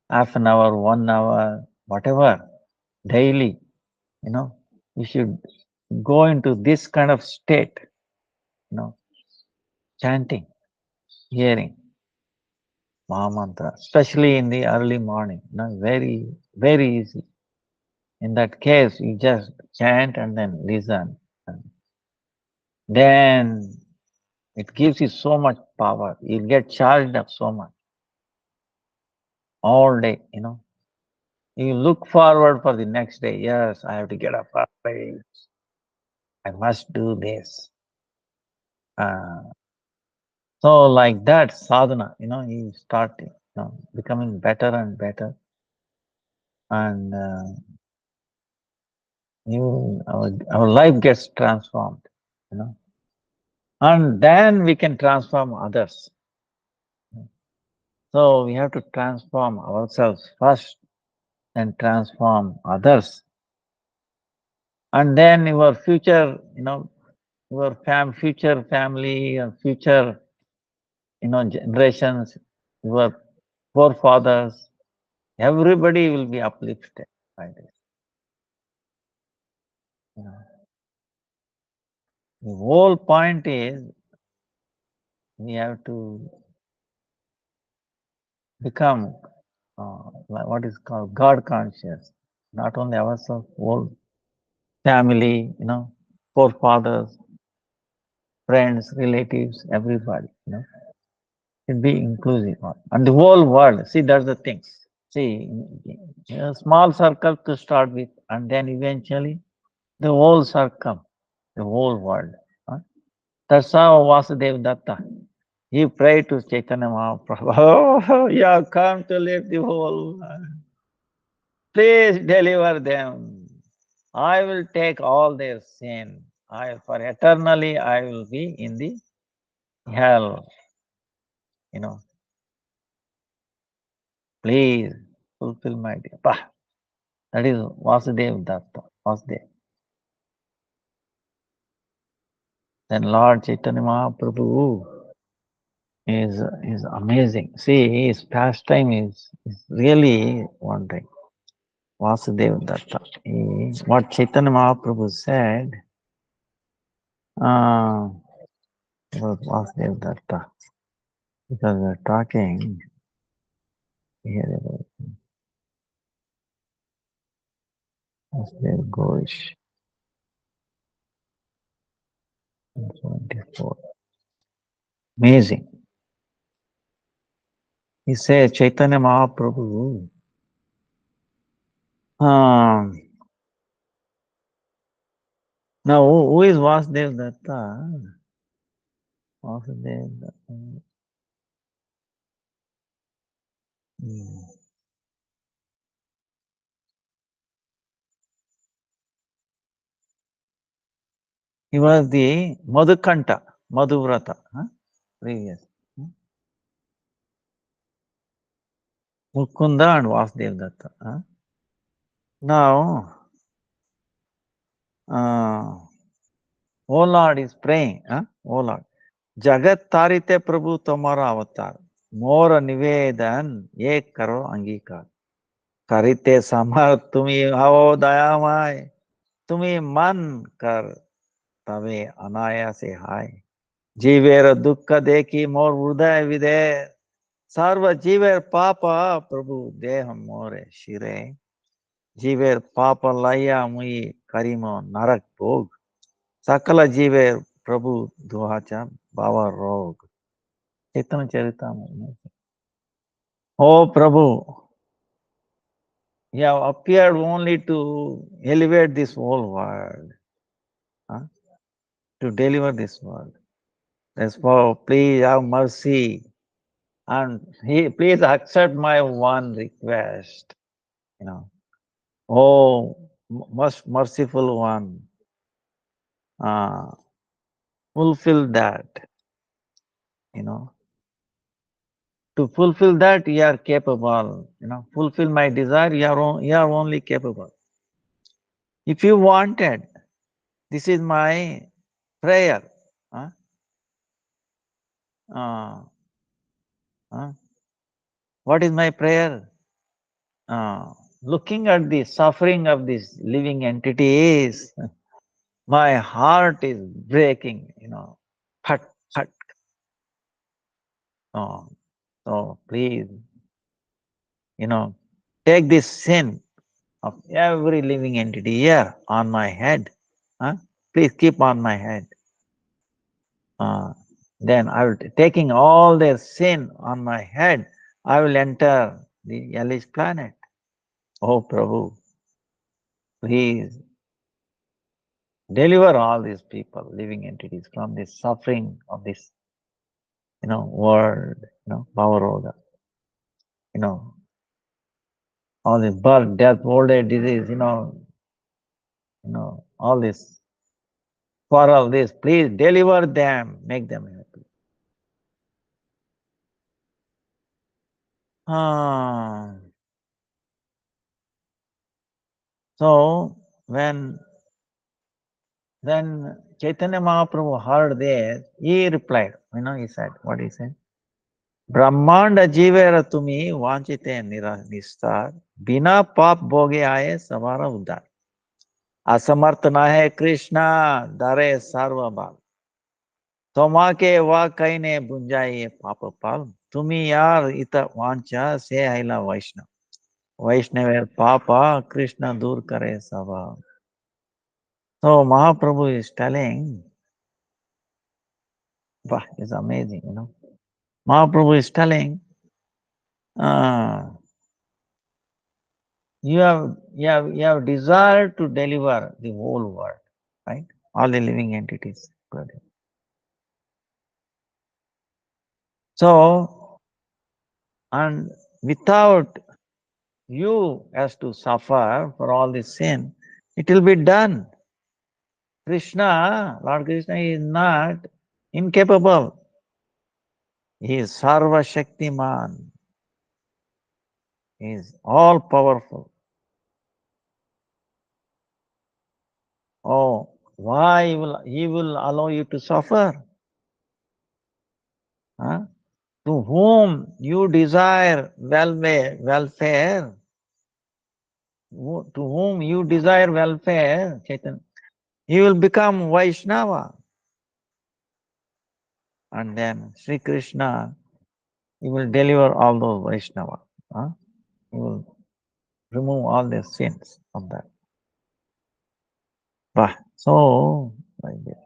half an hour, 1 hour, whatever, daily. You should go into this kind of state, chanting, hearing Mahamantra, especially in the early morning. Very, very easy. In that case, you just chant and then listen. And then it gives you so much power. You get charged up so much all day, You look forward for the next day. Yes, I have to get up early. I must do this. So like that sadhana, you start becoming better and better. And our life gets transformed, and then we can transform others. So we have to transform ourselves first and transform others. And then your future, your future family and future, generations, your forefathers, everybody will be uplifted by this. The whole point is we have to become what is called God conscious, not only ourselves, whole family, forefathers, friends, relatives, everybody, should be inclusive. And the whole world, see, that's the thing. See, a small circle to start with, and then eventually the whole circle, the whole world. Huh? That's how Vasudev Datta. He prayed to Chaitanya Mahaprabhu, oh, you have come to live the whole world. Please deliver them. I will take all their sin. For eternally I will be in the hell. Please fulfill my dear. That is Vasudev Datta. Vasudev. Then Lord Chaitanya Mahaprabhu is amazing. See, his pastime is really wondering. Vasudeva Datta. What Chaitanya Mahaprabhu said was Vasudeva Datta. Because we're talking here about Vasudeva Ghosh. 24. Amazing. He said, Chaitanya Mahaprabhu, now who is Vasudeva Datta? Vasudeva Datta. He was the Madhukanta, Madhuvrata, previous. Mukunda and Vasudeva Datta. Now, O Lord is praying, O Lord. Jagat Tarite Prabhu Tomara Avatar. More Nivedan, Ek Karo Angikar. Karite Samar Tumi Avo Dayamai. Tumi Man Kar Tave Anaya Se Hai. Jivera Dukka Deki More Uday Vide. Sarva Jiver Papa Prabhu Deham More Shire. Jiver Papa Laya Mui Karimo Narak Bhog. Sakala Jive Prabhu Duhacha Baba Rog. Chaitanya Charitamrita. Oh Prabhu, you have appeared only to elevate this whole world, to deliver this world. Therefore, please have mercy and please accept my one request. Oh, most merciful one, fulfill that. To fulfill that, you are capable. Fulfill my desire, you are only capable. If you wanted, this is my prayer. What is my prayer? Looking at the suffering of these living entities, my heart is breaking, hut, hut. So please, take this sin of every living entity here on my head. Please keep on my head. Then I will, taking all their sin on my head, I will enter the hellish planet. Oh Prabhu, please deliver all these people, living entities, from this suffering of this, world, Bhavaroga, all this birth, death, old age, disease, all this quarrel, this, please deliver them, make them happy. So when Chaitanya Mahaprabhu heard this, he replied, he said, what he said? Brahmanda jivera tumi vanchite nistar, bina pap bhoge aaye samara uddhar. असमर्थ न है कृष्णा दरे सर्वबाल तोमाके वा कहने बुंजाइए पाप पाल तुम्ही यार इत वांचा से आइला वैष्णव वैष्णवेर पापा कृष्ण दूर करे सभा So Mahaprabhu is telling, bah, it's amazing, Mahaprabhu is telling, uh, you have desire to deliver the whole world, right? All the living entities. So, and without you has to suffer for all this sin, it will be done. Lord Krishna is not incapable. He is Sarva Shaktiman. He is all powerful. Oh, why he will allow you to suffer? Huh? To whom you desire welfare, to whom you desire welfare, Chaitanya, he will become Vaishnava. And then Sri Krishna, he will deliver all those Vaishnava. Huh? He will remove all the sins of that. But so, like that.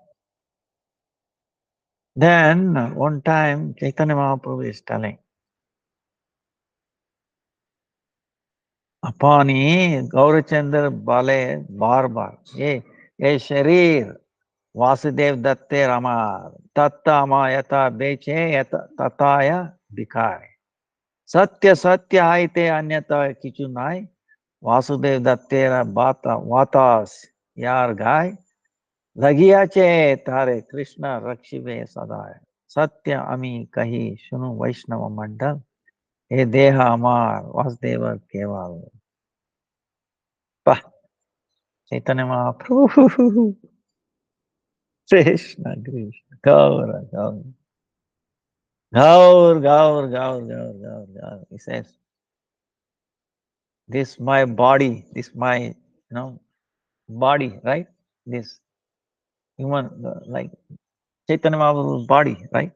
Then one time Chaitanya Mahaprabhu is telling, Apani Gaurachandra Bale Barbar, ye Sharir, Vasudev Datte Rama, Tatta Mayata Beche Yata Tataya Bikare. Satya Satya Aite Anyata Kichunai, Vasudev Dattera Bata Vatas Yar Gai, Lagiyache Tare Krishna Rakshive Sadaya. Satya Ami Kahi Shunu Vaishnava Mandal, He Deha Amar Vasudeva Keval. Pah, Chaitanya Mahaprabhu, Krishna, Krishna, Gaura, Gaura. Gaur, Gaur, Gaur, Gaur, Gaur, Gaur. He says, this my body, this my, body, right? This human, like Chaitanya Mahaprabhu's body, right?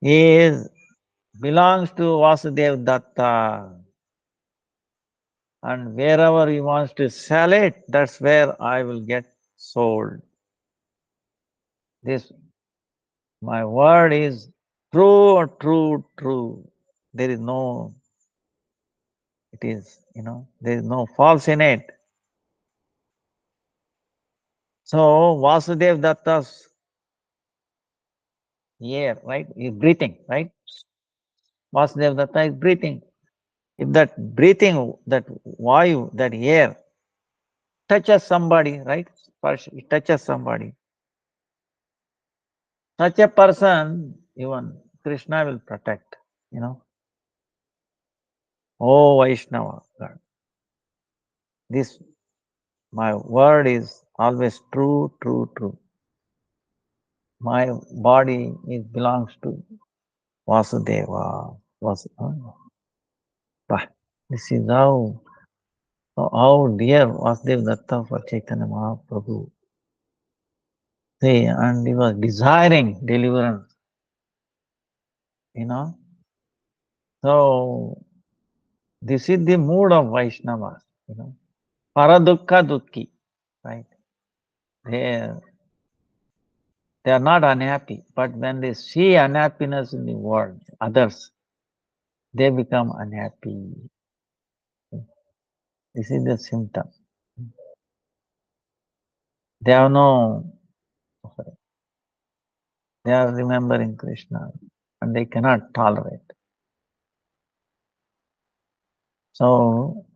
Is belongs to Vasudev Datta. And wherever he wants to sell it, that's where I will get sold. This, my word is true, true, true. There is no, it is, there is no false in it. So Vasudev Datta's air, right, is breathing, right? Vasudev Datta is breathing. If that breathing, that vayu, that air touches somebody, right? First, it touches somebody. Such a person, even Krishna will protect, Oh Vaishnava, God. This, my word is always true, true, true. My body belongs to Vasudeva. This is how dear Vasudeva Datta for Chaitanya Mahaprabhu. See, and he was desiring deliverance, So, this is the mood of Vaishnavas, Paradukha Dukki, right? They are not unhappy, but when they see unhappiness in the world, others, they become unhappy. This is the symptom. They have no, they are remembering Krishna and they cannot tolerate. So,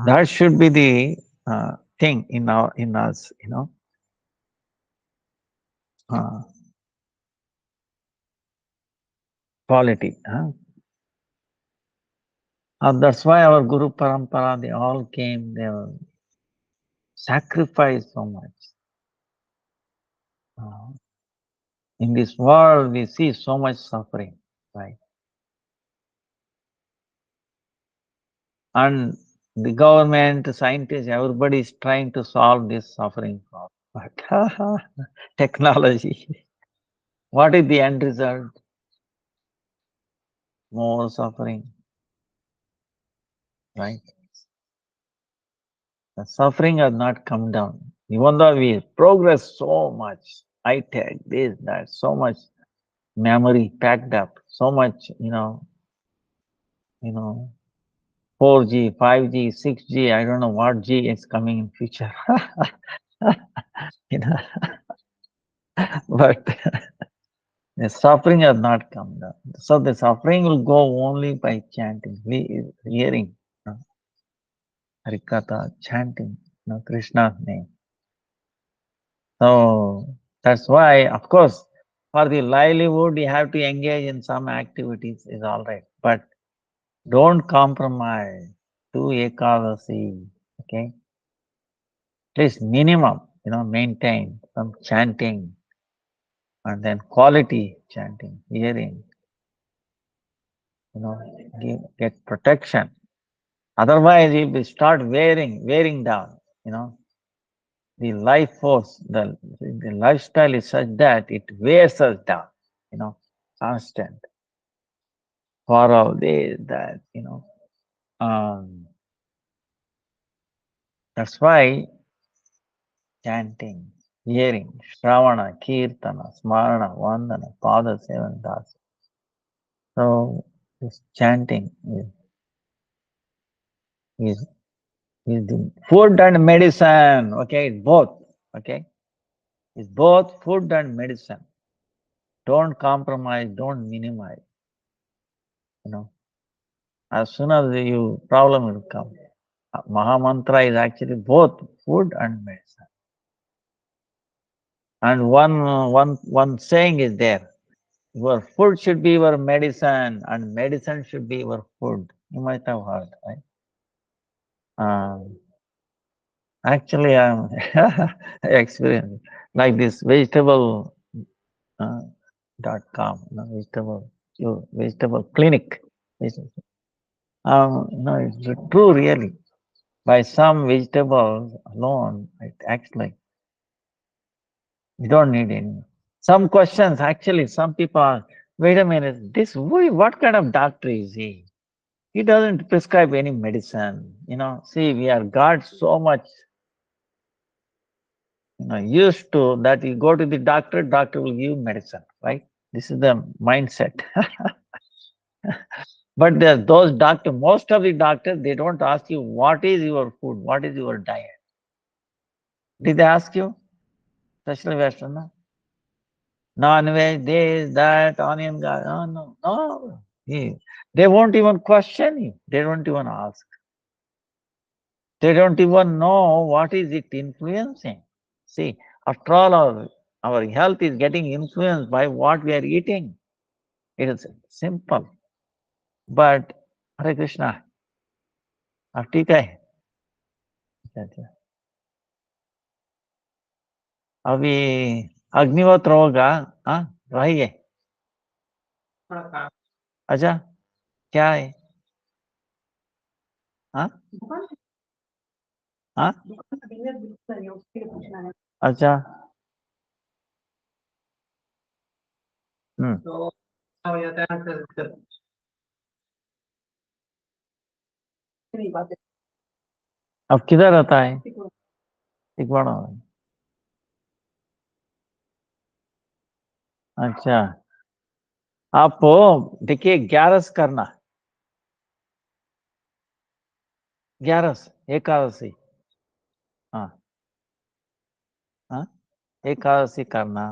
that should be the thing in us, quality. That's why our Guru Parampara, they all came, they were sacrificed so much. In this world, we see so much suffering, right? And the government, scientists, everybody is trying to solve this suffering problem. But technology, what is the end result? More suffering, right? The suffering has not come down. Even though we progress so much, high tech, this, that, so much memory packed up, so much, 4G, 5G, 6G, I don't know what G is coming in future. you know, but the suffering has not come down. So the suffering will go only by chanting, hearing, Harikatha, chanting, Krishna's name. So that's why, of course, for the livelihood, you have to engage in some activities, is all right. But don't compromise. Do Ekadasi, okay? At least minimum, maintain some chanting and then quality chanting, hearing, get protection. Otherwise, you'll be start wearing down, the life force, the lifestyle is such that it wears us down, constant. For all this, that, that's why chanting, hearing, Shravana, Kirtana, Smarana, Vandana, Pada Sevan Das. So this chanting is the food and medicine. Okay, it's both. Okay, it's both food and medicine. Don't compromise. Don't minimize. As soon as you problem will come. Maha is actually both food and medicine. And one saying is there. Your food should be your medicine, and medicine should be your food. You might have heard, right? Actually, I'm experienced like this vegetable .com, vegetable clinic. It's true really. By some vegetables alone, it acts like you don't need any. Some questions, actually, some people are, wait a minute, what kind of doctor is he? He doesn't prescribe any medicine. See, we are got so much, used to that you go to the doctor, doctor will give medicine, right? This is the mindset. But those doctors, most of the doctors, they don't ask you what is your food, what is your diet. Did they ask you? Especially Western, no? Non-veg, this, that, onion, no. They won't even question you. They don't even ask. They don't even know what is it influencing. See, after all, our health is getting influenced by what we are eating. It is simple. But, Hare Krishna, अब ठीक है? अच्छा, अभी अग्निहोत्र होगा, हाँ, रहिए। अच्छा, क्या है? हाँ? हाँ? अच्छा, अब किधर रहता है? टिकवाड़ा में। अच्छा, आप देखिए 11 करना, 11 एकादशी, हाँ हाँ, एकादशी करना,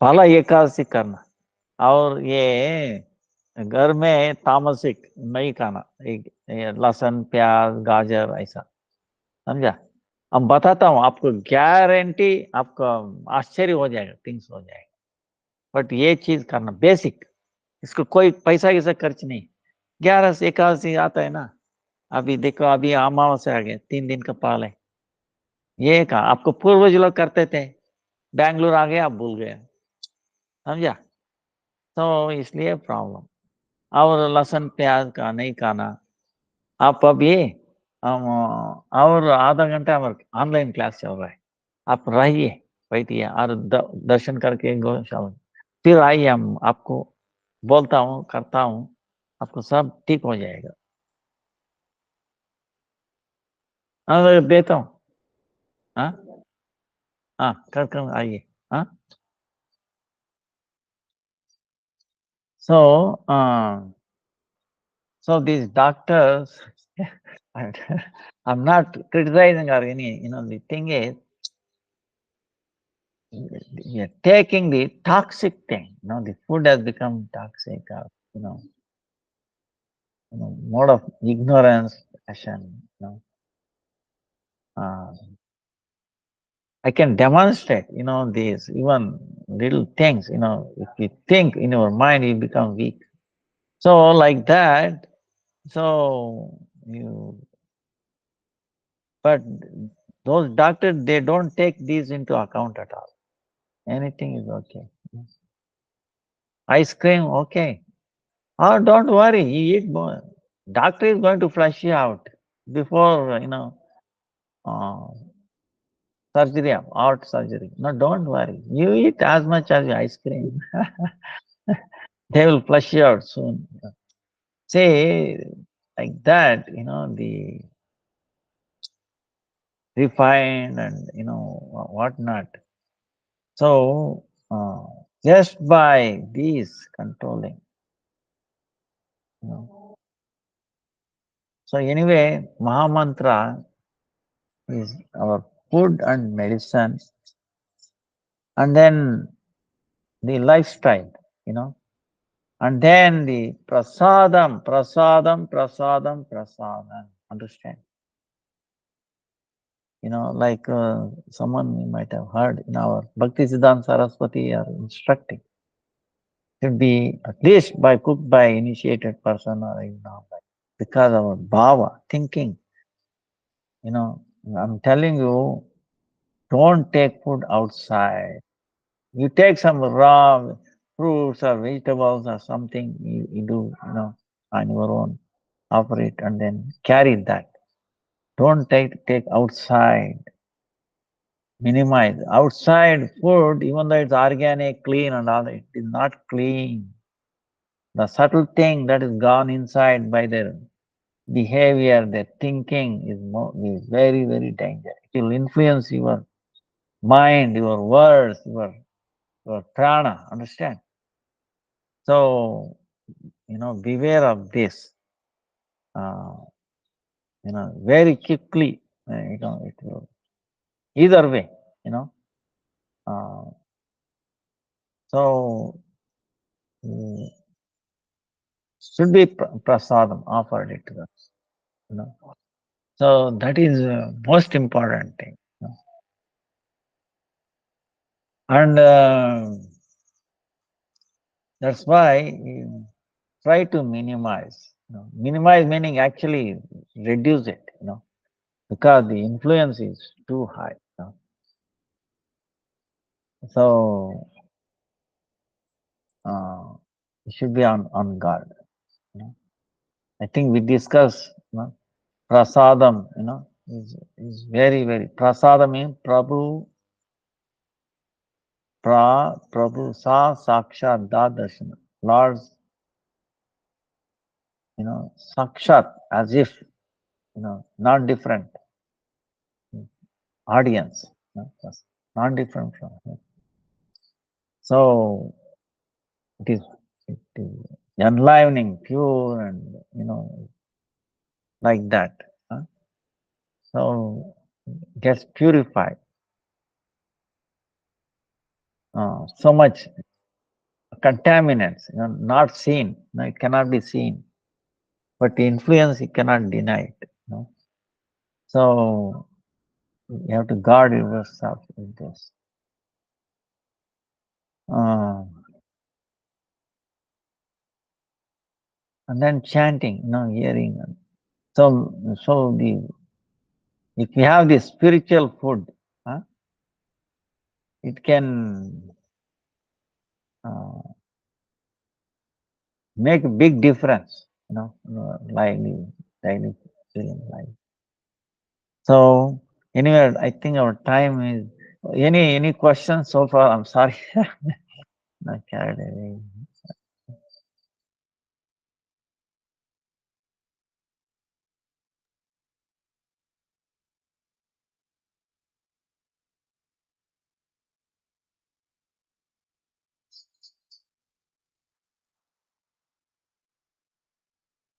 पहला एकादशी करना, और ये घर में तामसिक नहीं खाना, ये लहसुन, प्याज, गाजर, ऐसा, समझा? अब बताता हूँ आपको, गारंटी आपको आश्चर्य हो जाएगा, थिंग्स हो जाएगा। बट ये चीज करना बेसिक, इसको कोई पैसा कैसा खर्च नहीं। 11 से एकादशी आता है ना, अभी देखो, अभी अमावस्या आ गया, 3 दिन का पाल है। ये कहा आपको पूर्वज लोग करते थे, बैंगलोर आ गए, आप भूल गए, समझा? तो इसलिए प्रॉब्लम। और लहसुन प्याज का नहीं खाना। आप अभी और आधा घंटा हमारे ऑनलाइन क्लास चल रहा है, आप रहिए, बैठिए और दर्शन करके गौशाला, फिर आइए, हम आपको बोलता हूँ, करता हूँ, आपको सब ठीक हो जाएगा। देता हूँ. हाँ हाँ कर आइए. हाँ. So so these doctors, I'm not criticizing or any. The thing is, you're taking the toxic thing. The food has become toxic. Mode of ignorance, passion. Uh, I can demonstrate, these even little things, if you think in your mind, you become weak. So like that, so but those doctors, they don't take these into account at all. Anything is okay. Ice cream, okay. Oh, don't worry, you eat more. Doctor is going to flush you out before, uh, surgery, out surgery. No, don't worry. You eat as much as your ice cream. They will flush you out soon. Say like that, the refined and whatnot. So just by these controlling, you know. So anyway, Mahamantra is our food and medicine, and then the lifestyle, and then the prasadam, prasadam, prasadam, prasadam. Understand? Like someone you might have heard in our Bhakti-Vidanta Saraswati are instructing. Should be at least cooked by initiated person or because our bhava, thinking, I'm telling you, don't take food outside. You take some raw fruits or vegetables or something, you do, on your own, operate and then carry that. Don't take outside. Minimize. Outside food, even though it's organic, clean and all, it is not clean. The subtle thing that is gone inside by their behavior, their thinking is very, very dangerous. It will influence your mind, your words, your prana, understand? So, beware of this. Uh, very quickly, it will, either way, you know. Uh, so, mm, should be prasadam offered it to us, you know. So that is most important thing. And that's why try to minimize. Minimize meaning actually reduce it, because the influence is too high. So you should be on guard. I think we discussed, prasadam, is very, very, prasadam means Prabhu sa sakshat dadarshana. Lord's, sakshat, as if, not different audience, not different from him. So it is enlivening, pure, and like that. So gets purified. So much contaminants, not seen. It cannot be seen, but the influence you cannot deny it. So you have to guard yourself with this. And then chanting, hearing. So if you have the spiritual food, it can make a big difference, daily feeling life. So anyway, I think our time is. Any questions so far? I'm sorry, not carried away.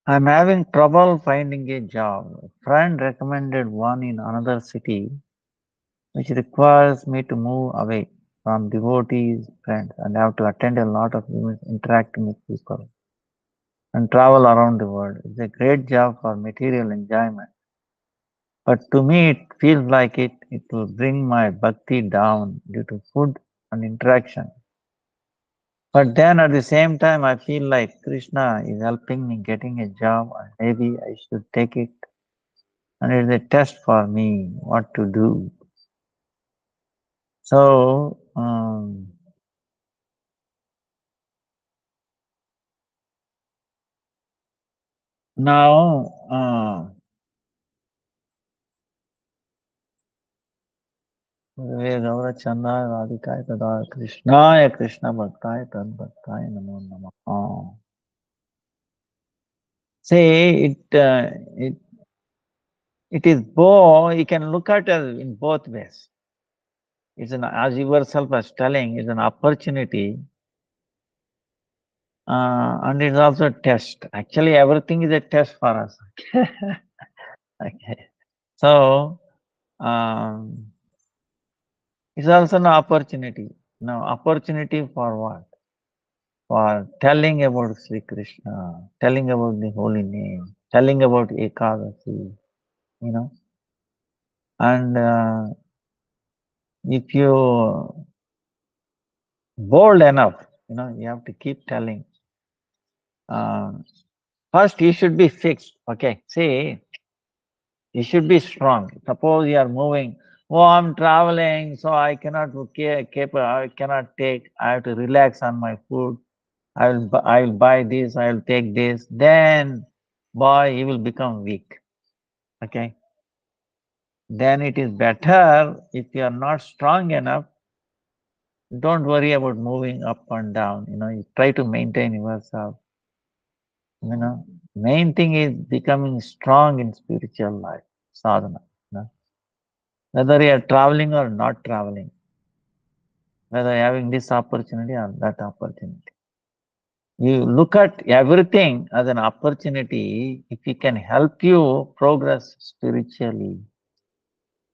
I'm having trouble finding a job. A friend recommended one in another city, which requires me to move away from devotees, friends, and have to attend a lot of events, interacting with people, and travel around the world. It's a great job for material enjoyment. But to me, it feels like it will bring my bhakti down due to food and interaction. But then at the same time, I feel like Krishna is helping me getting a job and maybe I should take it. And it's a test for me what to do. So, now, Gaura Chanda Radhikaya Tada Krishnaya Krishna Bhaktaya Tad Bhaktaya Namo Namo. See, it is both, you can look at it in both ways. It's an, as you yourself was telling, it's an opportunity and it's also a test. Actually, everything is a test for us. Okay. So, um, it's also an opportunity. Now, opportunity for what? For telling about Sri Krishna, telling about the holy name, telling about Ekadasi, you know. And if you bold enough, you have to keep telling. Uh, First, you should be fixed. Okay, see, you should be strong. Suppose you are moving. Oh, I'm traveling, so I cannot I cannot take. I have to relax on my food. I will buy this. I will take this. Then, boy, you will become weak. Okay. Then it is better if you are not strong enough. Don't worry about moving up and down. You try to maintain yourself. Main thing is becoming strong in spiritual life, sadhana. Whether you are traveling or not traveling, whether having this opportunity or that opportunity. You look at everything as an opportunity if it can help you progress spiritually,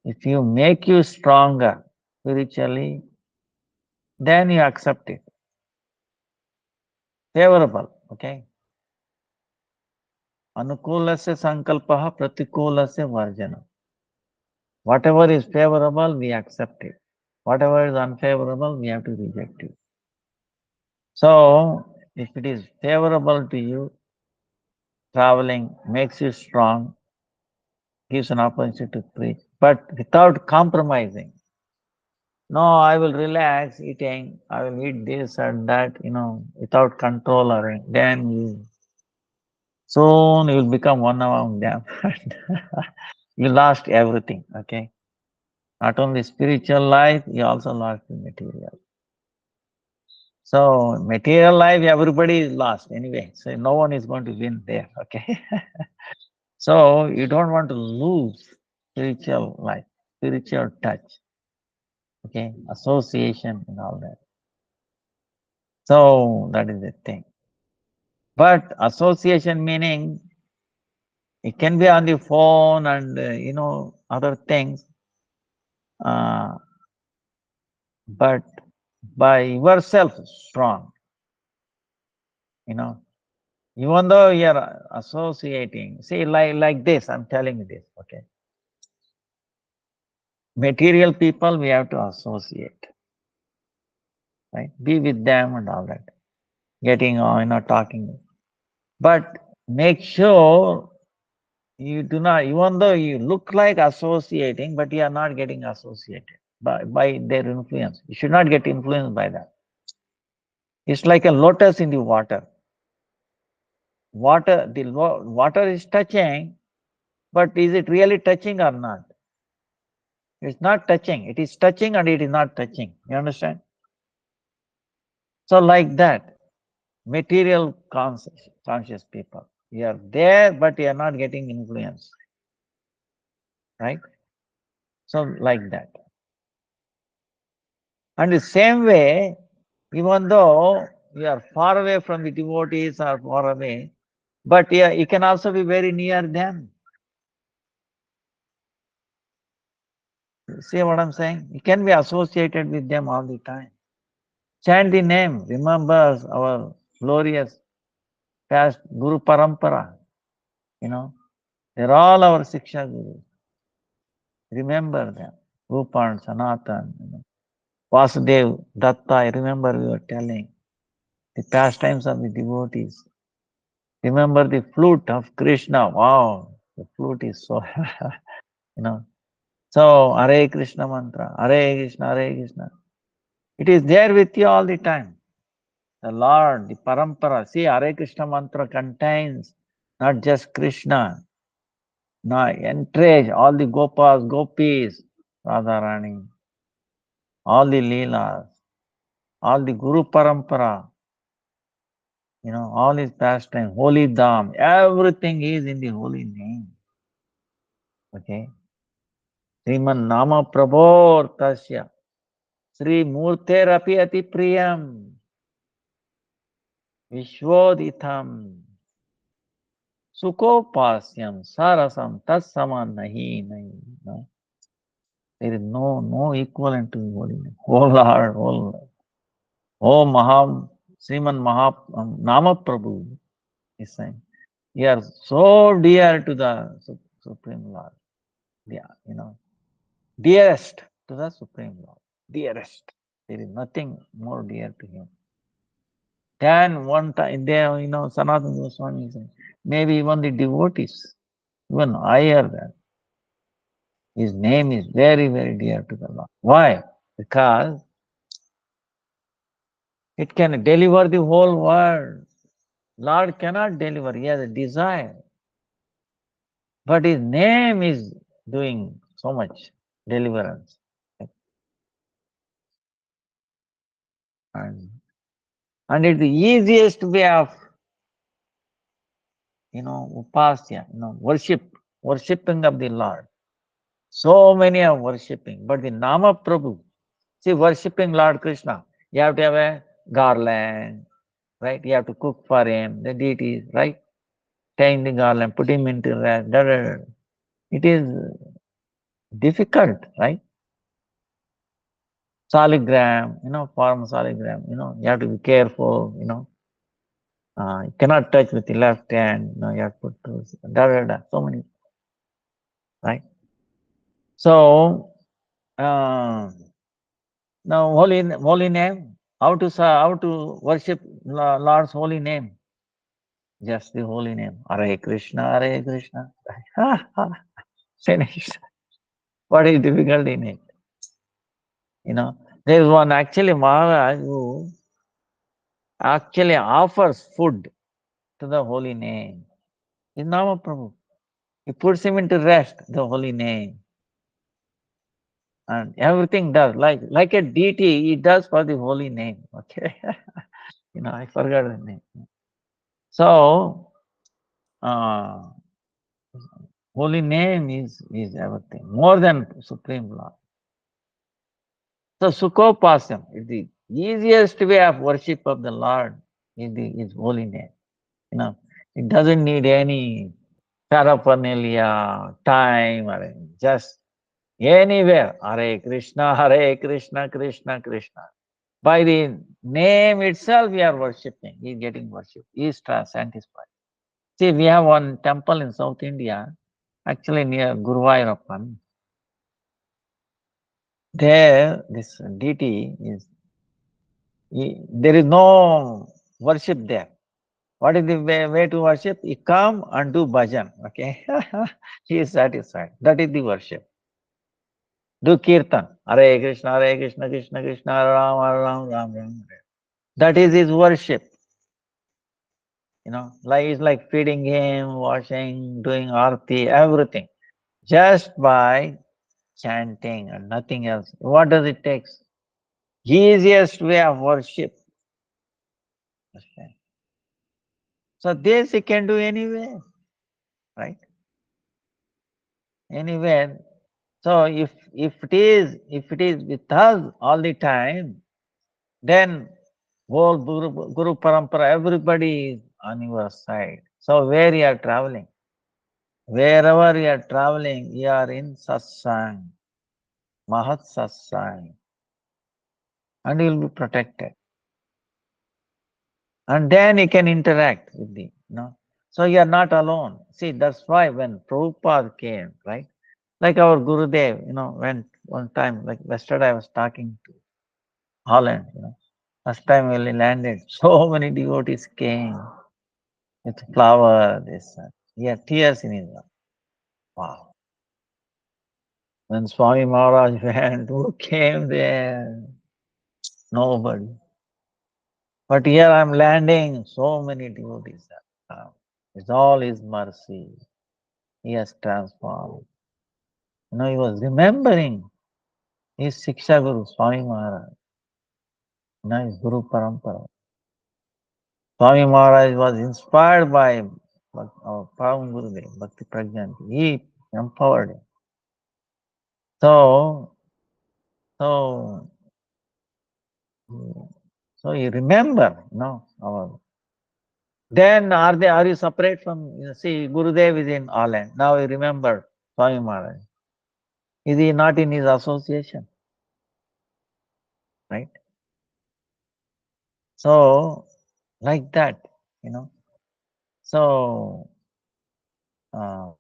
if you make you stronger spiritually, then you accept it. Favorable, okay? Anukulasya sankalpaha pratikulasya varjana. Whatever is favorable, we accept it. Whatever is unfavorable, we have to reject it. So, if it is favorable to you, traveling makes you strong, gives an opportunity to preach, but without compromising. No, I will relax eating, I will eat this and that, without controlling. Then soon you will become one among them. You lost everything, okay? Not only spiritual life, you also lost the material. So material life, everybody is lost anyway. So no one is going to win there, okay? So you don't want to lose spiritual life, spiritual touch, okay? Association and all that. So that is the thing. But association meaning it can be on the phone and other things. But by yourself strong, you know, even though you are associating, see, like this, I'm telling you this, okay. Material people we have to associate, right? Be with them and all that, getting on, talking. But make sure you do not, even though you look like associating, but you are not getting associated by their influence. You should not get influenced by that. It's like a lotus in the water. Water is touching, but is it really touching or not? It's not touching. It is touching and it is not touching. You understand? So like that, material conscious people. You are there, but you are not getting influence. Right? So like that. And the same way, even though you are far away from the devotees or far away, But yeah, you can also be very near them. See what I'm saying? You can be associated with them all the time. Chant the name. Remember our glorious past Guru Parampara. You know, they're all our Siksha Gurus. Remember them. Rupa and Sanatan. Vasudev, Datta, I remember we were telling the pastimes of the devotees. Remember the flute of Krishna. Wow, the flute is so, you know. So, Hare Krishna mantra, Hare Krishna, Hare Krishna. It is there with you all the time. The Lord, the parampara. See, Hare Krishna mantra contains not just Krishna, no, encourage all the Gopas, Gopis, Radharani, all the Leelas, all the Guru parampara, all his pastime, holy dham, everything is in the holy name. Okay. Sriman Nama Prabhor Tasya Sri Murterapi Ati Priyam Vishwaditham Sukopasyam Sarasam Tatsaman Nahi. No. There is no equivalent to the holy name. Oh Lord, oh Lord. Oh Sriman Nama Prabhu is saying, you are so dear to the Supreme Lord. Yeah, dearest to the Supreme Lord. Dearest. There is nothing more dear to him. Then one time there, Sanatana Goswami said, maybe even the devotees, even higher than. His name is very, very dear to the Lord. Why? Because it can deliver the whole world. Lord cannot deliver, he has a desire. But his name is doing so much deliverance. And it's the easiest way of, upasya, worshipping of the Lord. So many are worshipping, but the Nama Prabhu, see, worshipping Lord Krishna, you have to have a garland, right? You have to cook for him, the deities, right? Tying the garland, put him into rest. It is difficult, right? Saligram, form saligram, you have to be careful, you cannot touch with the left hand, you have to put so many, right? So, now holy name, how to worship Lord's holy name? Just the holy name. Hare Krishna, Hare Krishna. Finished. What is difficult in it? There is one actually Maharaj who actually offers food to the holy name. His Nama Prabhu. He puts him into rest, the holy name. And everything does, like a deity, he does for the holy name. Okay. I forgot the name. So, holy name is everything, more than Supreme Lord. So, Sukhopasam is the easiest way of worship of the Lord is holy name. It doesn't need any paraphernalia, time, or just anywhere. Hare Krishna, Krishna Krishna. By the name itself, we are worshipping. He is getting worshipped. He is satisfied. See, we have one temple in South India, actually near Guruvayurappan. There, this deity there is no worship there. What is the way to worship? You come and do bhajan, okay? He is satisfied. That is the worship. Do kirtan. Hare Krishna, Krishna Krishna, Hare Ram, Hare Ram, Ram Ram. That is his worship. It's like feeding him, washing, doing arti, everything. Just by chanting and nothing else. What does it take? Easiest way of worship. Okay. So this he can do anywhere, right? Anywhere. So if it is with us all the time, then whole Guru Parampara, everybody is on your side. So where you are traveling, wherever you are traveling, you are in satsang, mahat satsang, and you will be protected. And then you can interact with the, So you are not alone. See, that's why when Prabhupada came, right? Like our Gurudev, went one time, like yesterday I was talking to Holland, first time when we landed, so many devotees came with flower, this, he had tears in his eyes. Wow. When Swami Maharaj went, who came there? Nobody. But here I'm landing, so many devotees have come. It's all his mercy. He has transformed. He was remembering his Shiksha Guru, Swami Maharaj, his Guru Parampara. Swami Maharaj was inspired by our Param Gurudev, Bhakti Prajnanti. He empowered him. So, so, so you remember, our. Then are you separate from, see, Gurudev is in Holland. Now you remember Swami Maharaj. Is he not in his association? Right? So, like that, So, uh,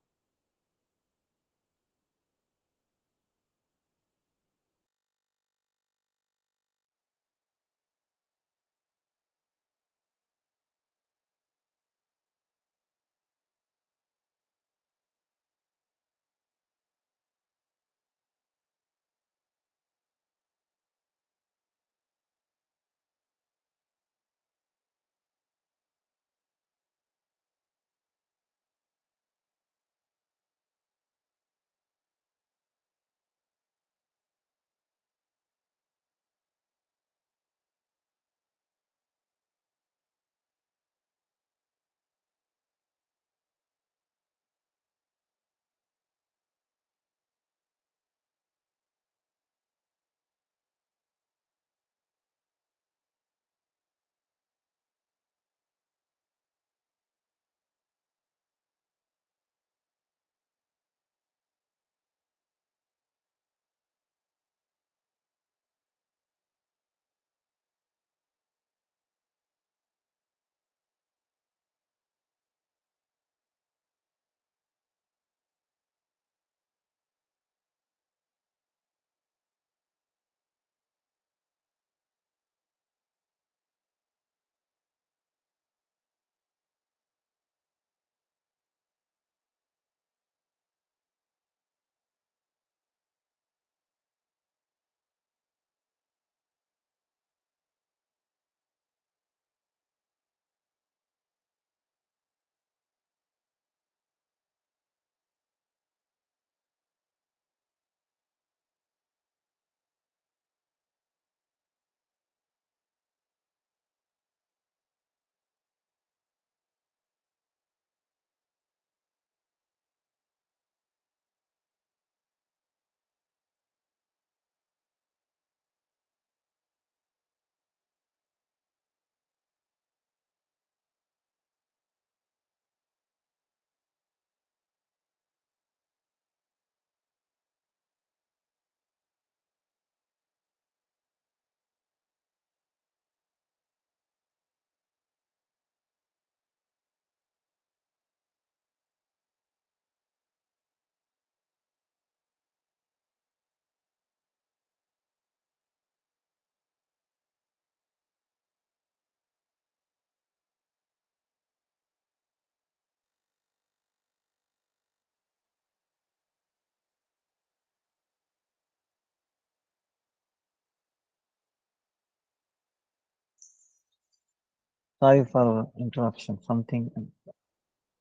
sorry for interruption, something.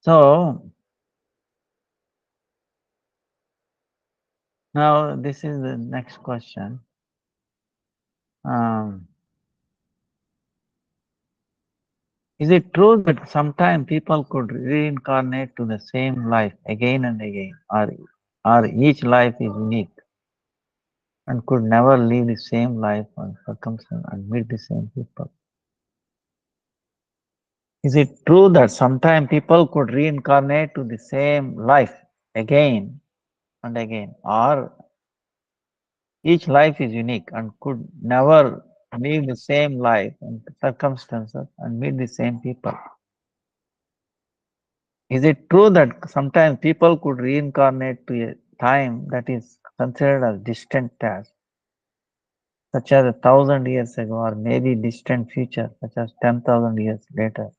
So, now this is the next question. Is it true that sometimes people could reincarnate to the same life again and again, or each life is unique and could never live the same life and circumstance and meet the same people? Is it true that sometimes people could reincarnate to the same life again and again, or each life is unique and could never live the same life and circumstances and meet the same people? Is it true that sometimes people could reincarnate to a time that is considered as distant past, such as 1,000 years ago, or maybe distant future, such as 10,000 years later,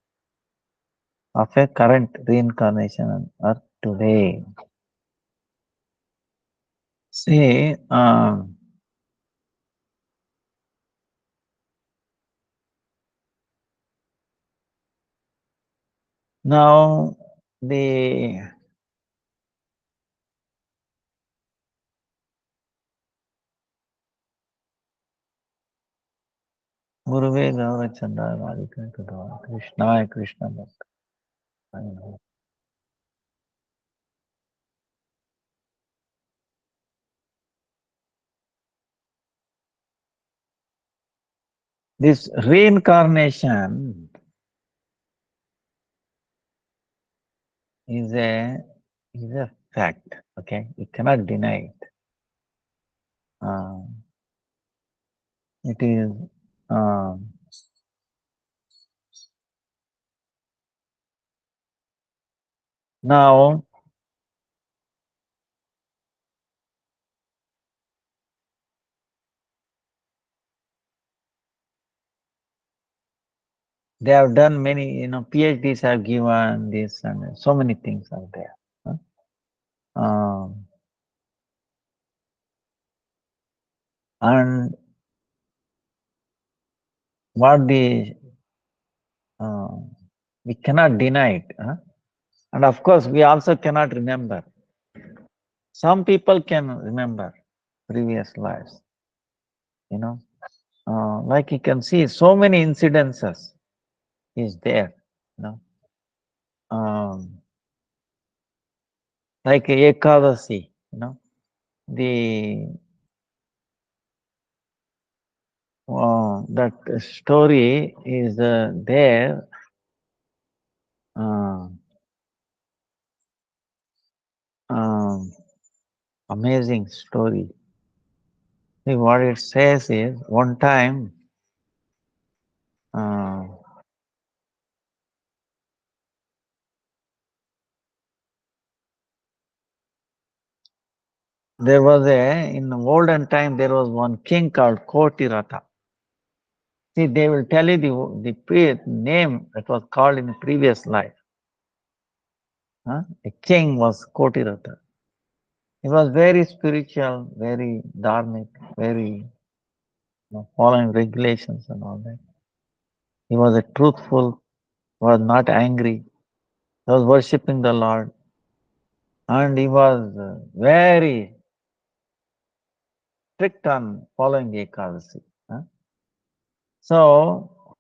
of a current reincarnation on Earth today? See, now the Guruve Gaurachandra Radhika Krishna Krishna Bhakti. This reincarnation is a fact. Okay, you cannot deny it. It is now they have done many. PhDs have given this, and so many things are there. Um, and what uh, we cannot deny it. And of course, we also cannot remember. Some people can remember previous lives, you know. Like you can see, so many incidences is there, you know. Like Ekadasi, the that story is there. Uh, um, Amazing story. See, what it says is one time uh, there was in olden time there was one king called Kotirata. See, they will tell you the name that was called in the previous life. A king was Kotirata. He was very spiritual, very dharmic, very following regulations and all that. He was a truthful, was not angry, he was worshipping the Lord, and he was very strict on following Ekadasi. So,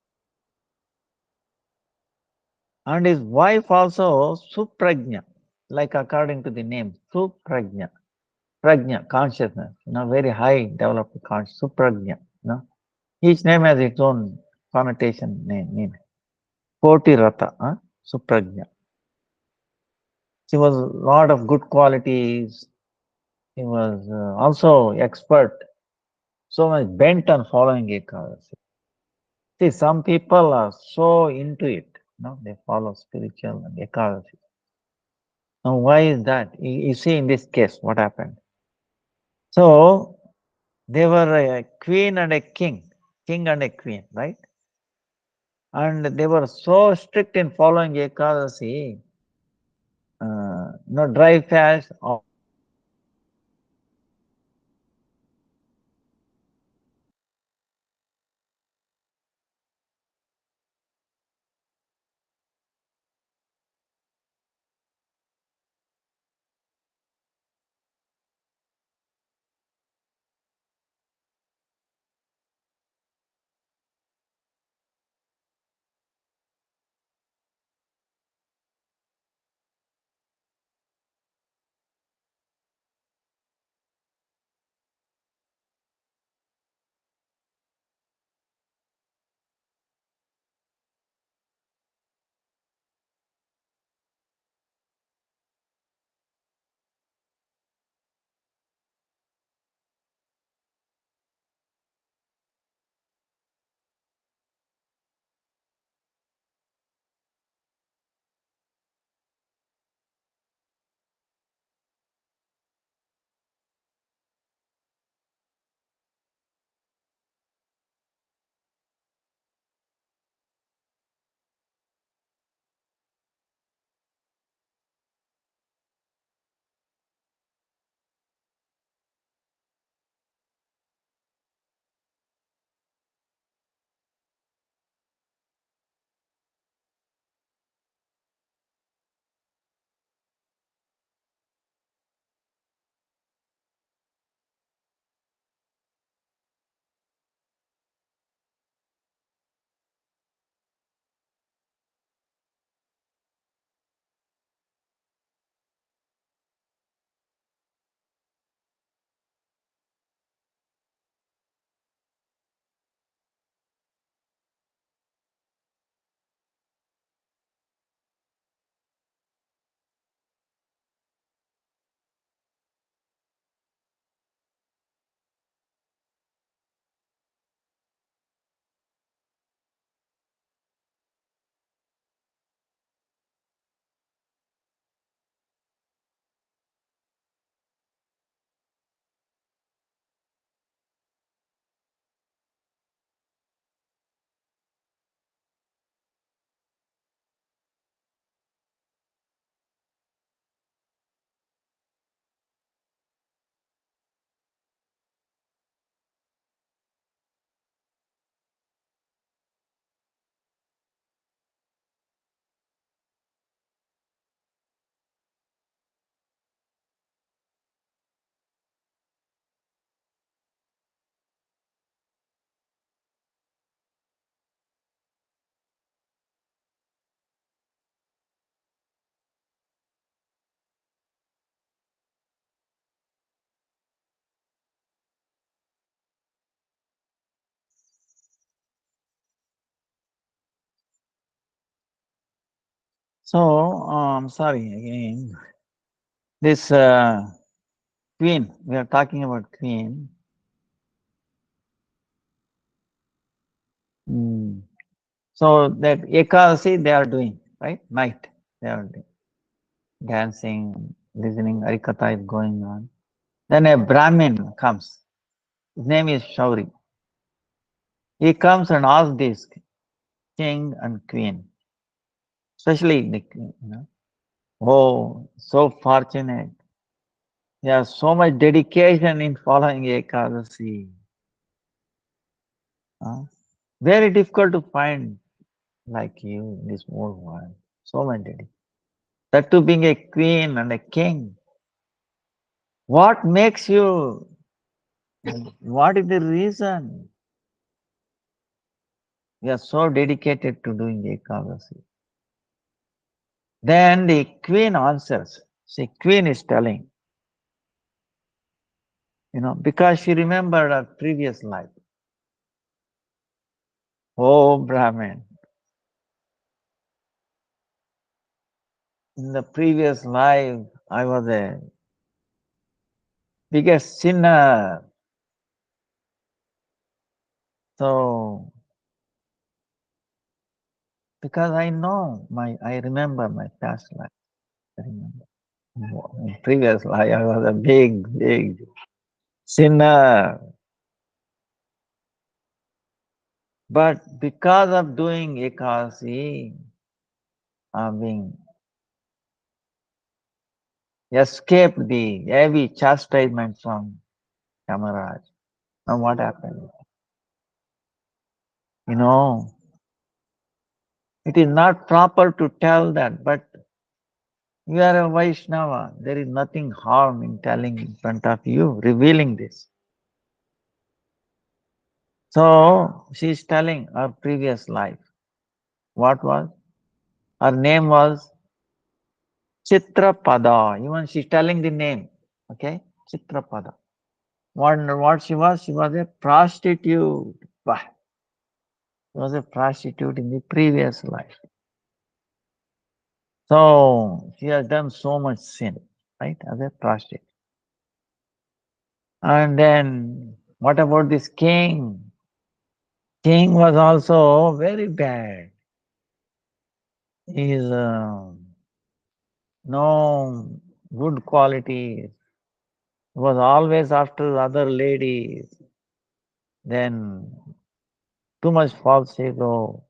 and his wife also Suprajna, like according to the name, Suprajna, Prajna, consciousness, very high developed consciousness, Suprajna, Each name has its own connotation name. Koti Rata, Suprajna. She was a lot of good qualities. He was also expert, so much bent on following Ekadasi. See, some people are so into it, they follow spiritual and Ekadasi. Now, why is that? You see in this case, what happened? So, they were a queen and a king and a queen, right? And they were so strict in following Ekadasi, dry fast. So, sorry again. This queen, we are talking about queen. Mm. So that Ekadasi they are doing, right? Night. They are doing. Dancing, listening, Harikatha is going on. Then a Brahmin comes. His name is Shauri. He comes and asks this king and queen, especially the queen, oh, so fortunate. He has so much dedication in following Ekadasi. Huh? Very difficult to find like you in this whole world. So much dedication. That to being a queen and a king. What makes you? What is the reason? You are so dedicated to doing Ekadasi. Then the queen answers. See, queen is telling, because she remembered her previous life. Oh, Brahmin, in the previous life, I was a biggest sinner. So, because I remember my past life. I remember. In previous life, I was a big sinner. But because of doing Ekasi, I'm being escaped the heavy chastisement from Kamaraj. Now what happened? You know, it is not proper to tell that, but you are a Vaishnava. There is nothing harm in telling in front of you, revealing this. So she is telling her previous life. What was? Her name was Chitrapada. Even she's telling the name. Okay? Chitrapada. What she was? She was a prostitute. Bah. She was a prostitute in the previous life. So she has done so much sin, right? As a prostitute. And then what about this king? King was also very bad. He is no good qualities. He was always after other ladies. Then too much false ego.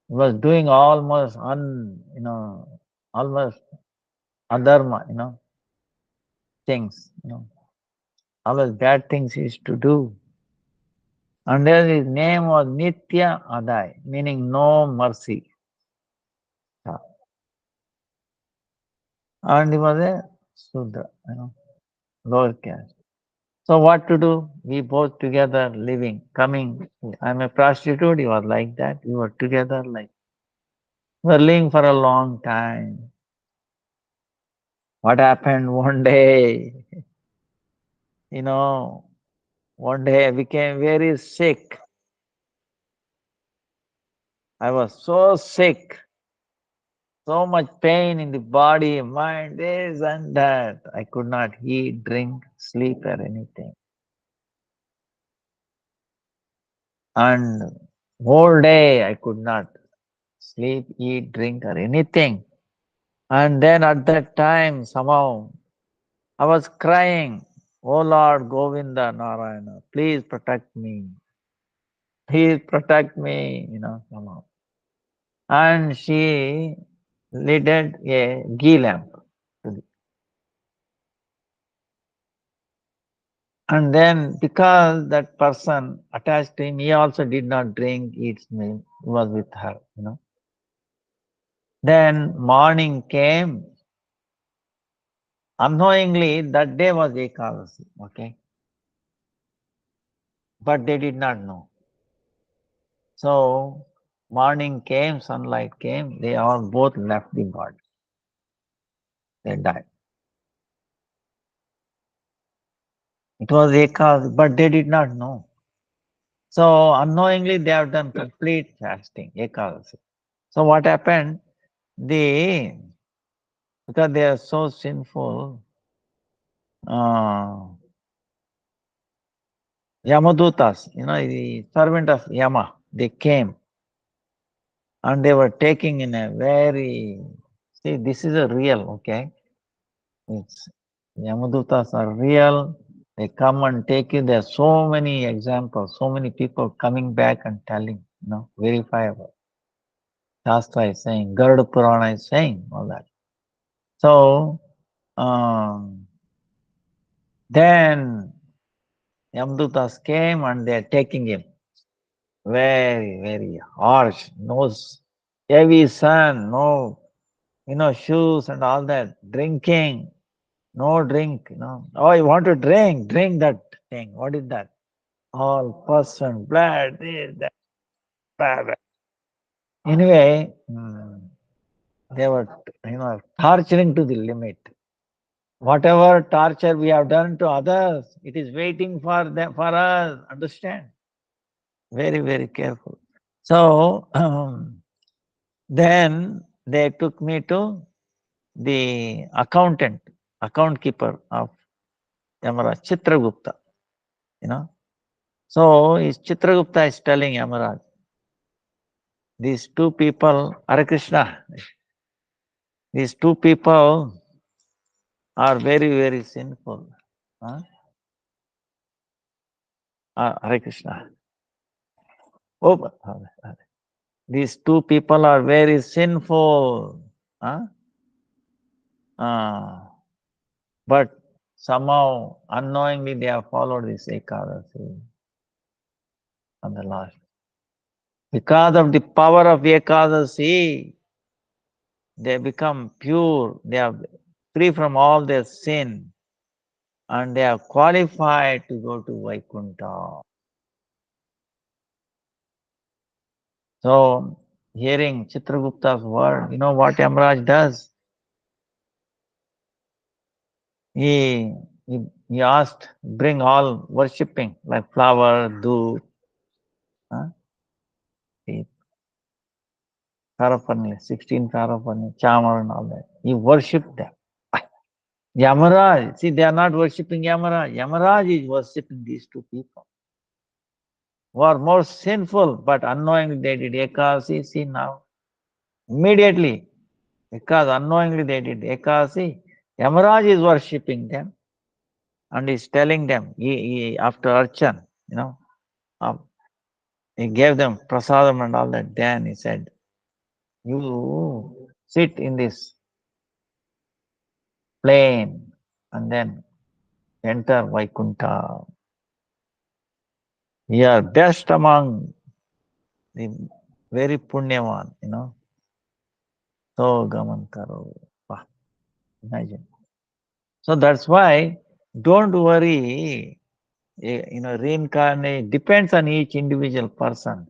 He was doing almost almost adharma, things, always bad things he used to do. And then his name was Nitya Adai, meaning no mercy. And he was a Sudra, lower caste. So what to do? We both together living, coming. I'm a prostitute, he was like that. We were together like, we were living for a long time. What happened one day? You know, one day I became very sick. I was so sick, so much pain in the body, mind, this and that. I could not eat, drink, sleep, or anything. And whole day I could not sleep, eat, drink, or anything. And then at that time, somehow I was crying, "Oh Lord Govinda Narayana, please protect me. Please protect me," somehow. And she lit a ghee lamp. And then because that person attached to him, he also did not drink, eat milk, he was with her. Then morning came, unknowingly that day was Ekadasi, okay? But they did not know. So morning came, sunlight came, they all both left the body. They died. It was Ekadasi, but they did not know. So unknowingly they have done complete fasting, Ekadasi. So what happened? the because they are so sinful, uh, Yamadutas, the servant of Yama, they came and they were taking in a very, see, this is a real, okay? It's Yamadutas are real. They come and take you. There are so many examples, so many people coming back and telling, verifiable. Shastra is saying, Garuda Purana is saying all that. So, then Yamadutas came and they are taking him. Very, very harsh. No heavy sun, no, shoes and all that. Drinking, no drink, Oh, you want to drink? Drink that thing. What is that? All pus and blood, this, that, blah, blah. Anyway, they were, torturing to the limit. Whatever torture we have done to others, it is waiting for them, for us. Understand? Very, very careful. So, then they took me to the account keeper of Yamaraj, Chitragupta, So, Chitragupta is telling Yamaraj, these two people, Hare Krishna, these two people are very, very sinful. Huh? Hare Krishna. Oh, these two people are very sinful. Huh? But somehow, unknowingly, they have followed this Ekadasi on the last. Because of the power of Ekadasi, they become pure, they are free from all their sin, and they are qualified to go to Vaikuntha. So, hearing Chitragupta's word, you know what Yamaraj does? He, he asked, bring all worshipping, like flower, doodh, the paraphernalia, 16 paraphernalia, chamar and all that. He worshipped them. Yamaraj, see, they are not worshipping Yamaraj. Yamaraj is worshipping these two people who are more sinful, but unknowingly they did Ekadasi. See now, immediately, because unknowingly they did Ekadasi, Yamaraj is worshipping them and is telling them, after Archan, he gave them prasadam and all that. Then he said, you sit in this plane and then enter Vaikuntha. You are best among the very punyavan, So gaman karo. Wow, imagine. So that's why don't worry, reincarnate depends on each individual person.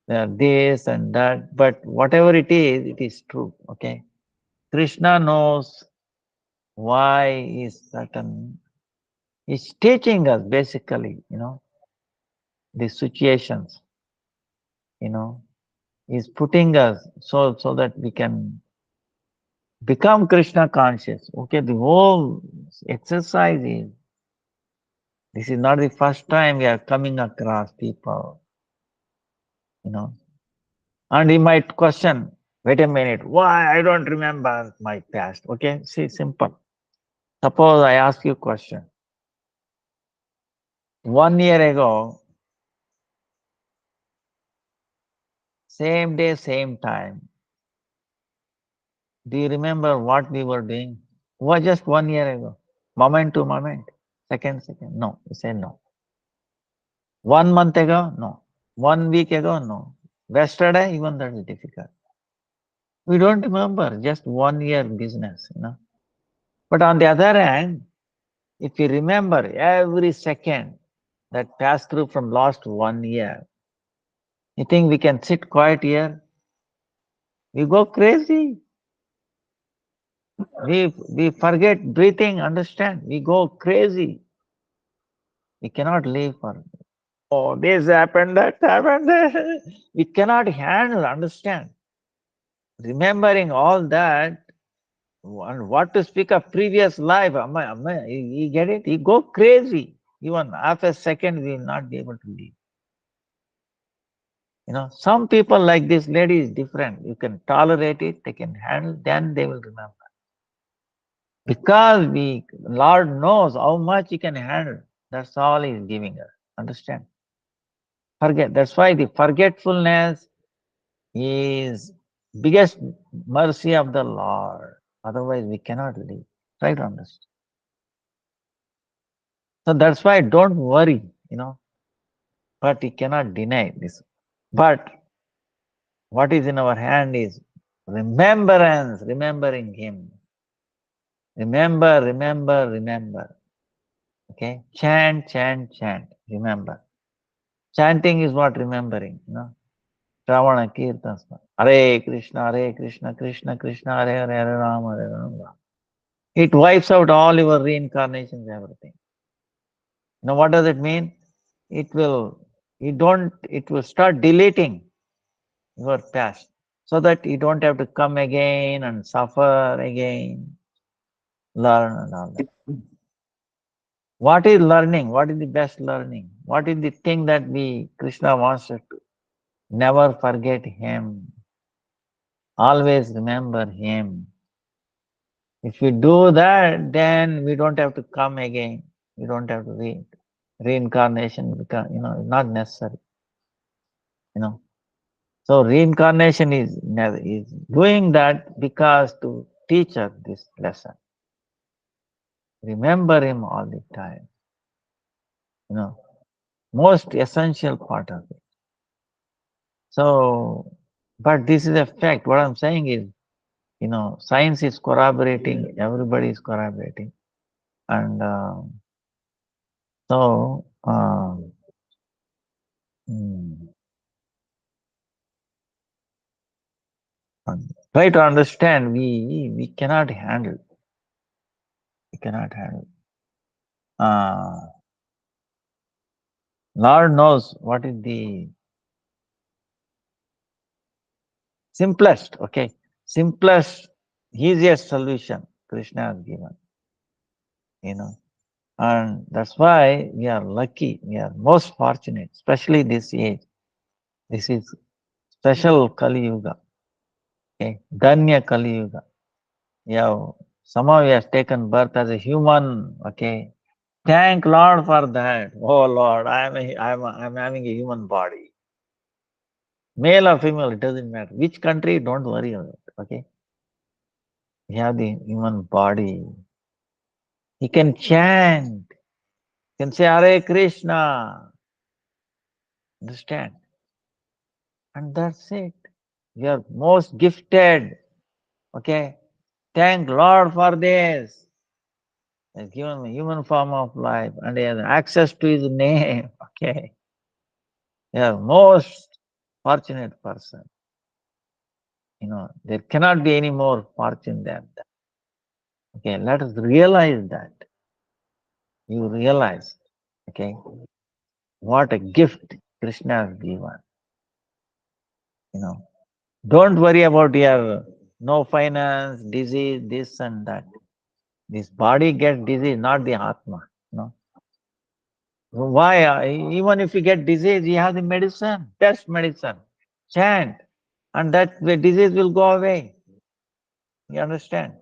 There are this and that, but whatever it is true. Okay. Krishna knows why is certain. He's teaching us basically, the situations, he's putting us so that we can become Krishna conscious. Okay, the whole exercise is, this is not the first time we are coming across people, and he might question, wait a minute, why I don't remember my past? Okay, see, simple. Suppose I ask you a question. 1 year ago, same day, same time, do you remember what we were doing? Was just 1 year ago, moment to moment, second. No, you say no. 1 month ago, no. 1 week ago, no. Yesterday, even that is difficult. We don't remember just 1 year business, But on the other hand, if we remember every second that passed through from last 1 year, you think we can sit quiet here? We go crazy. We forget breathing, understand? We go crazy. We cannot live for, oh, this happened, that happened. We cannot handle, understand? remembering all that, and what to speak of previous life, you get it? You go crazy. Even half a second, we will not be able to live. Some people like this lady is different. You can tolerate it, they can handle, then they will remember. Because Lord knows how much He can handle. That's all He is giving us. Understand? Forget. That's why the forgetfulness is biggest mercy of the Lord. Otherwise, we cannot live. Try to understand. So that's why don't worry. But you cannot deny this. But what is in our hand is remembrance, remembering Him. Remember, remember, remember. Okay? Chant, chant, chant. Remember. Chanting is what remembering. Shravana Kirtans. Hare Krishna, Hare Krishna, Krishna Krishna, Hare Hare, Hare Rama, Hare Rama. It wipes out all your reincarnations, everything. What does it mean? It will start deleting your past so that you don't have to come again and suffer again, learn and all that. What is learning? What is the best learning? What is the thing that Krishna wants us to never forget Him? Always remember Him. If we do that, then we don't have to come again. We don't have to reincarnation because not necessary. So reincarnation is doing that because to teach us this lesson. Remember Him all the time. Most essential part of it. So, but this is a fact. What I'm saying is, science is corroborating, everybody is corroborating. And so, try to understand, we cannot handle. We cannot handle. Lord knows what is the simplest, easiest solution Krishna has given. And that's why we are lucky, we are most fortunate, especially this age. This is special Kali Yuga. Okay? Danya Kali Yuga. Somehow he has taken birth as a human. Okay. Thank Lord for that. Oh Lord, I'm having a human body. Male or female, it doesn't matter. Which country, don't worry about it. Okay. We have the human body. He can chant. He can say Hare Krishna. Understand? And that's it. We are most gifted. Okay. Thank Lord for this. He has given me human form of life and he has access to His name. Okay. You are most fortunate person. There cannot be any more fortune than that. Okay, let us realize that. You realize, okay, what a gift Krishna has given. Don't worry about your no finance, disease, this and that. This body gets disease, not the Atma. Why? Even if you get disease, you have the medicine, best medicine. Chant, and that the disease will go away. You understand?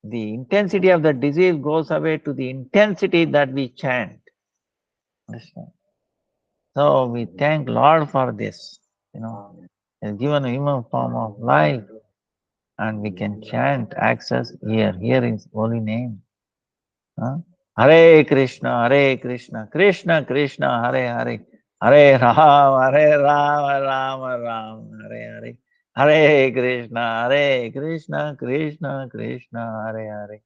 The intensity of the disease goes away to the intensity that we chant. Understand? So we thank Lord for this. He has given a human form of life, and we can chant, access here in His holy name. Hare Krishna, Krishna Krishna, Hare Hare, Hare Rama, Rama Rama, Hare Hare. Hare Krishna, Krishna Krishna, Hare Hare.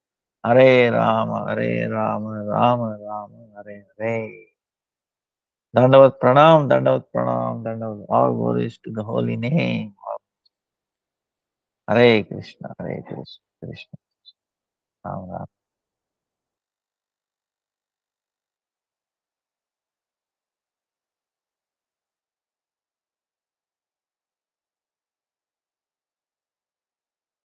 Hare Rama, Rama Rama, Hare Hare. Dandavat Pranam, Dandavat Pranam, Dandavat. All glories to the holy name. Hare Krishna, Krishna Rama Rama.